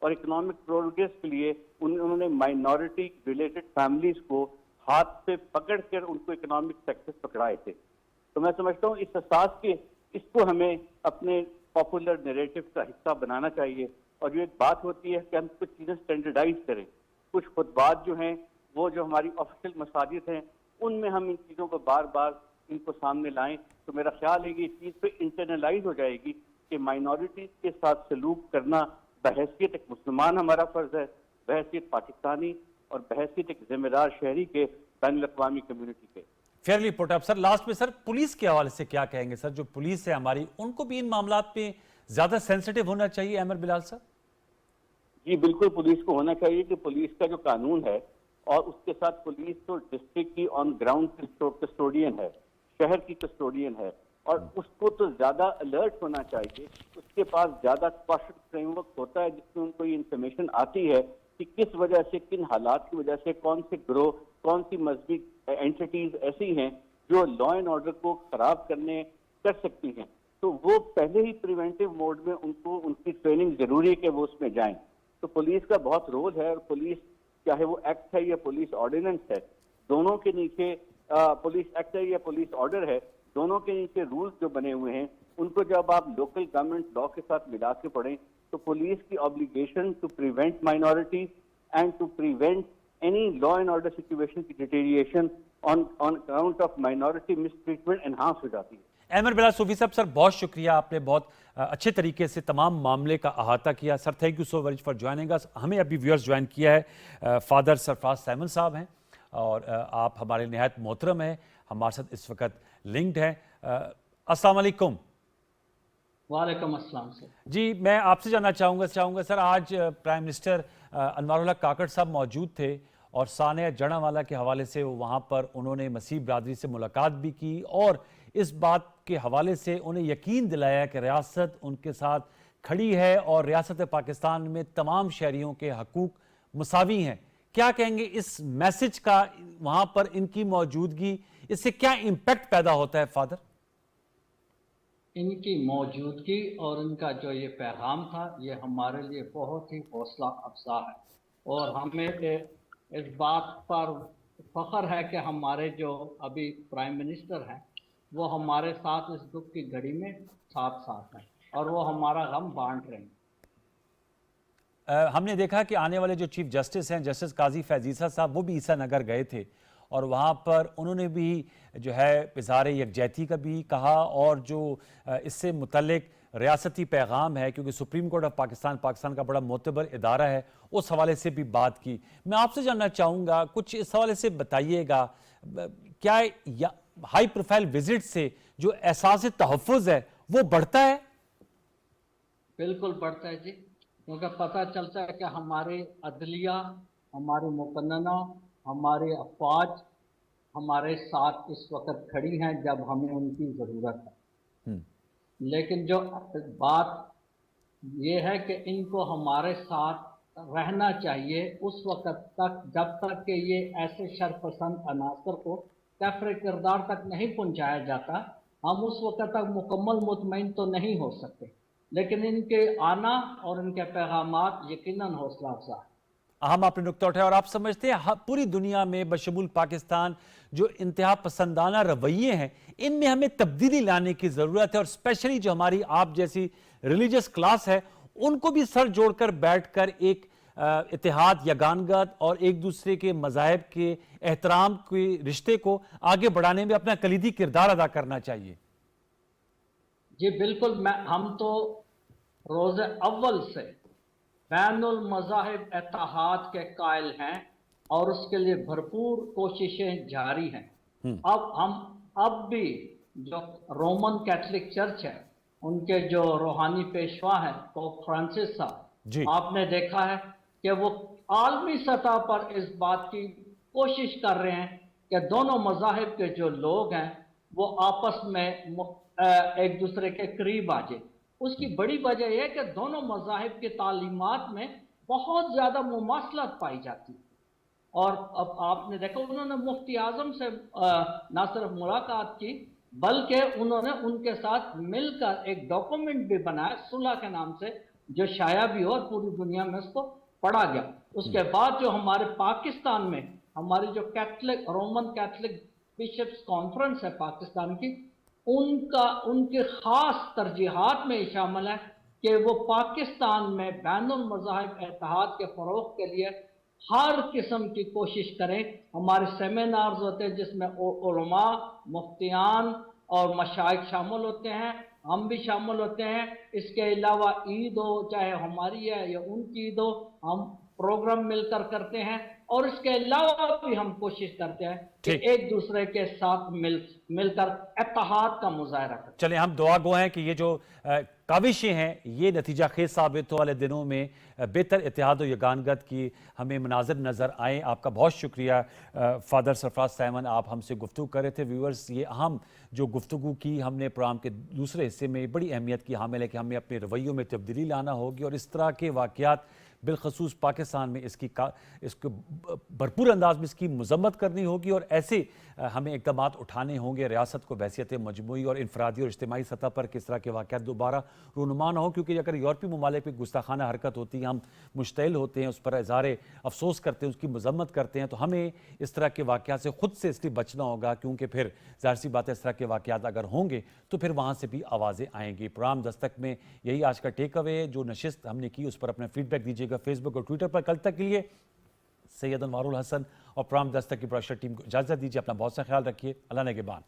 और इकोनॉमिक प्रोग्रेस के लिए उन्होंने माइनॉरिटी रिलेटेड फैमिलीज को हाथ से पकड़ कर उनको इकोनॉमिक सक्सेस पकड़ाए थे। तो मैं समझता हूँ इस असास के इसको हमें अपने पॉपुलर नैरेटिव का हिस्सा बनाना चाहिए। और जो एक बात होती है कि हम कुछ चीज़ें स्टैंडर्डाइज करें, कुछ खुतबात जो हैं वो जो हमारी ऑफिशियल मसाजिद हैं उनमें हम इन चीज़ों को बार बार इनको सामने लाएं, तो मेरा ख्याल है कि इस चीज़ पे इंटरनलाइज हो जाएगी कि माइनॉरिटीज के साथ सलूक करना बहैसियत एक मुसलमान हमारा फर्ज है, बहैसियत पाकिस्तानी और बहैसियत एक जिम्मेदार शहरी के बैनुल-अक़वामी कम्युनिटी के। Fairlie put up. Sir last में सर पुलिस के हवाले से क्या कहेंगे? सर जो पुलिस है हमारी उनको भी इन मामलात पे ज्यादा सेंसिटिव होना चाहिए अहमद बिलाल सर? जी बिल्कुल, पुलिस को होना चाहिए कि पुलिस का जो कानून है और उसके साथ पुलिस तो डिस्ट्रिक्ट की ऑन ग्राउंड कस्टोडियन है, शहर की कस्टोडियन है और उसको तो ज्यादा अलर्ट होना चाहिए। उसके पास ज्यादा कॉशन फ्रेमवर्क होता है जिसमें उनको ये इंफॉर्मेशन आती है कि किस वजह से, किन हालात की वजह से कौन से ग्रोह, कौन सी मजहबी एंटिटीज ऐसी हैं जो लॉ एंड ऑर्डर को खराब कर सकती हैं। तो वो पहले ही प्रिवेंटिव मोड में उनको उनकी ट्रेनिंग जरूरी है कि वो उसमें जाएं। तो पुलिस का बहुत रोल है और पुलिस चाहे वो एक्ट है या पुलिस ऑर्डिनेंस है, दोनों के नीचे पुलिस एक्ट है या पुलिस ऑर्डर है, दोनों के नीचे रूल्स जो बने हुए हैं उनको जब आप लोकल गवर्नमेंट लॉ के साथ मिला के पढ़ें तो पुलिस की obligation to prevent minorities and to prevent any law and order situation की deterioration on account of minority mistreatment enhance हो जाती है। अहमद बिलाल सूफी साहब, सर बहुत शुक्रिया, आपने बहुत अच्छे तरीके से तमाम मामले का अहाता किया। Sir thank you so much for joining us. हमें अभी व्यूअर्स ज्वाइन किया है फादर सरफराज सैमन साहब हैं और आप हमारे निहायत मोहतरम हैं, हमारे साथ इस वक्त लिंक्ड हैं। अस्सलाम वालेकुम। वालेकुम अस्सलाम सर। जी मैं आपसे जानना चाहूँगा सर, आज प्राइम मिनिस्टर अनवारुल हक काकड़ साहब मौजूद थे और सानिया जड़ावाला के हवाले से वहाँ पर उन्होंने मसीह बरादरी से मुलाकात भी की और इस बात के हवाले से उन्हें यकीन दिलाया कि रियासत उनके साथ खड़ी है और रियासत पाकिस्तान में तमाम शहरियों के हकूक मुसावी हैं। क्या कहेंगे इस मैसेज का, वहाँ पर इनकी मौजूदगी, इससे क्या इम्पैक्ट पैदा होता है फादर? इनकी मौजूदगी और इनका जो ये पैगाम था ये हमारे लिए बहुत ही हौसला अफजा है और हमें इस बात पर फख्र है कि हमारे जो अभी प्राइम मिनिस्टर हैं वो हमारे साथ इस दुख की घड़ी में साथ हैं और वो हमारा गम बांट रहे हैं। हमने देखा कि आने वाले जो चीफ जस्टिस हैं जस्टिस काजी फैजीसा साहब वो भी ईसा नगर गए थे और वहाँ पर उन्होंने भी जो है इज़हार यकजहती का भी कहा और जो इससे मुतल्लिक रियासती पैगाम है, क्योंकि सुप्रीम कोर्ट ऑफ पाकिस्तान का बड़ा मोतबर इदारा है, उस हवाले से भी बात की। मैं आपसे जानना चाहूँगा कुछ इस हवाले से बताइएगा, क्या हाई प्रोफाइल विजिट से जो एहसास तहफ़्फ़ुज़ है वो बढ़ता है? बिल्कुल बढ़ता है जी, क्योंकि पता चलता है कि हमारे अदलिया, हमारी मुकन्नना, हमारी अफवाज हमारे साथ इस वक्त खड़ी हैं जब हमें उनकी ज़रूरत है। लेकिन जो बात ये है कि इनको हमारे साथ रहना चाहिए उस वक्त तक जब तक कि ये ऐसे शरपसंद अनासर को कैफरे किरदार तक नहीं पहुंचाया जाता, हम उस वक्त तक मुकम्मल मुतमईन तो नहीं हो सकते। लेकिन इनके आना और इनके पैगामात यकीनन हौसला अफजा है। अहम आपने नुक्ता उठाया और आप समझते हैं पूरी दुनिया में बशमूल पाकिस्तान जो इंतहा पसंदाना रवैये हैं इनमें हमें तब्दीली लाने की ज़रूरत है, और स्पेशली जो हमारी आप जैसी रिलीजियस क्लास है उनको भी सर जोड़कर बैठकर एक इत्तेहाद, यगानगत और एक दूसरे के मज़ाहिब के एहतराम के रिश्ते को आगे बढ़ाने में अपना कलीदी किरदार अदा करना चाहिए। जी बिल्कुल, हम तो रोज़े अव्वल से बैनुल मज़ाहिब इत्तेहाद के कायल हैं और उसके लिए भरपूर कोशिशें जारी हैं। अब भी जो रोमन कैथलिक चर्च है उनके जो रूहानी पेशवा हैं पोप फ्रांसिस साहब, आपने देखा है कि वो आलमी सतह पर इस बात की कोशिश कर रहे हैं कि दोनों मज़ाहिब के जो लोग हैं वो आपस में एक दूसरे के करीब आ जाए। उसकी बड़ी वजह यह है कि दोनों मज़ाहिब की तालीमात में बहुत ज़्यादा मुमासलत पाई जाती है। और अब आपने देखा उन्होंने मुफ्ती आज़म से न सिर्फ मुलाकात की बल्कि उन्होंने उनके साथ मिलकर एक डॉक्यूमेंट भी बनाया सुलह के नाम से, जो शाया भी हो और पूरी दुनिया में उसको पढ़ा गया। उसके बाद जो हमारे पाकिस्तान में हमारी जो Catholic Roman Catholic bishops conference है पाकिस्तान की, उनके खास तरजीहात में शामिल है कि वो पाकिस्तान में बैनुल मज़ाहिब इत्तेहाद के फ़रोग़ के लिए हर किस्म की कोशिश करें। हमारे सेमिनार्स होते हैं जिसमें उलमा, मुफ्तियान और मशाइख शामिल होते हैं, हम भी शामिल होते हैं। इसके अलावा ईद हो, चाहे हमारी है या उनकी ईद हो, हम प्रोग्राम मिलकर करते हैं। और इसके अलावा भी हम कोशिश करते हैं कि एक दूसरे के साथ मिलकर इत्तेहाद का मुजाहरा करें। चलें, हम दुआ गो हैं कि ये जो काविशें हैं ये नतीजा खेज साबित हो वाले दिनों में बेहतर इत्तेहाद और यगानगत की हमें मनाज़िर नज़र आएँ। आपका बहुत शुक्रिया फादर सरफराज सैमन, आप हमसे गुफ्तगू कर रहे थे। व्यूअर्स, ये अहम जो गुफ्तगू की हमने प्रोग्राम के दूसरे हिस्से में बड़ी अहमियत की हामिल है कि हमें अपने रवैयों में तब्दीली लाना होगी और इस तरह के वाक़यात बिलखसूस पाकिस्तान में इसको भरपूर अंदाज में इसकी मजम्मत करनी होगी और ऐसे हमें इक़दाम उठाने होंगे रियासत को बहैसियत मजमूई और इनफरादी और इज्तिमाई सतह पर किस तरह के वाक़यात दोबारा रूनुमा ना हो। क्योंकि अगर यूरोपीय ममालिक में गुस्ताखाना हरकत होती है, हम मुश्तइल होते हैं, उस पर इज़हार अफसोस करते हैं, उसकी मजम्मत करते हैं, तो हमें इस तरह के वाक़यात से ख़ुद से इसलिए बचना होगा क्योंकि फिर ज़ाहिर सी बात है इस तरह के वाक़यात अगर होंगे तो फिर वहाँ से भी आवाज़ें आएंगी। प्रोग्राम दस्तक में यही आज का टेक अवे है। जो नशिस्त हमने की उस पर अपना फीडबैक दीजिएगा फेसबुक और ट्विटर पर। कल तक के लिए सैयद अनवारुल हसन और प्रोग्राम दस्तक की प्रोडक्शन टीम को इजाज़त दीजिए। अपना बहुत सा ख्याल रखिए। अल्लाह ने के बाद।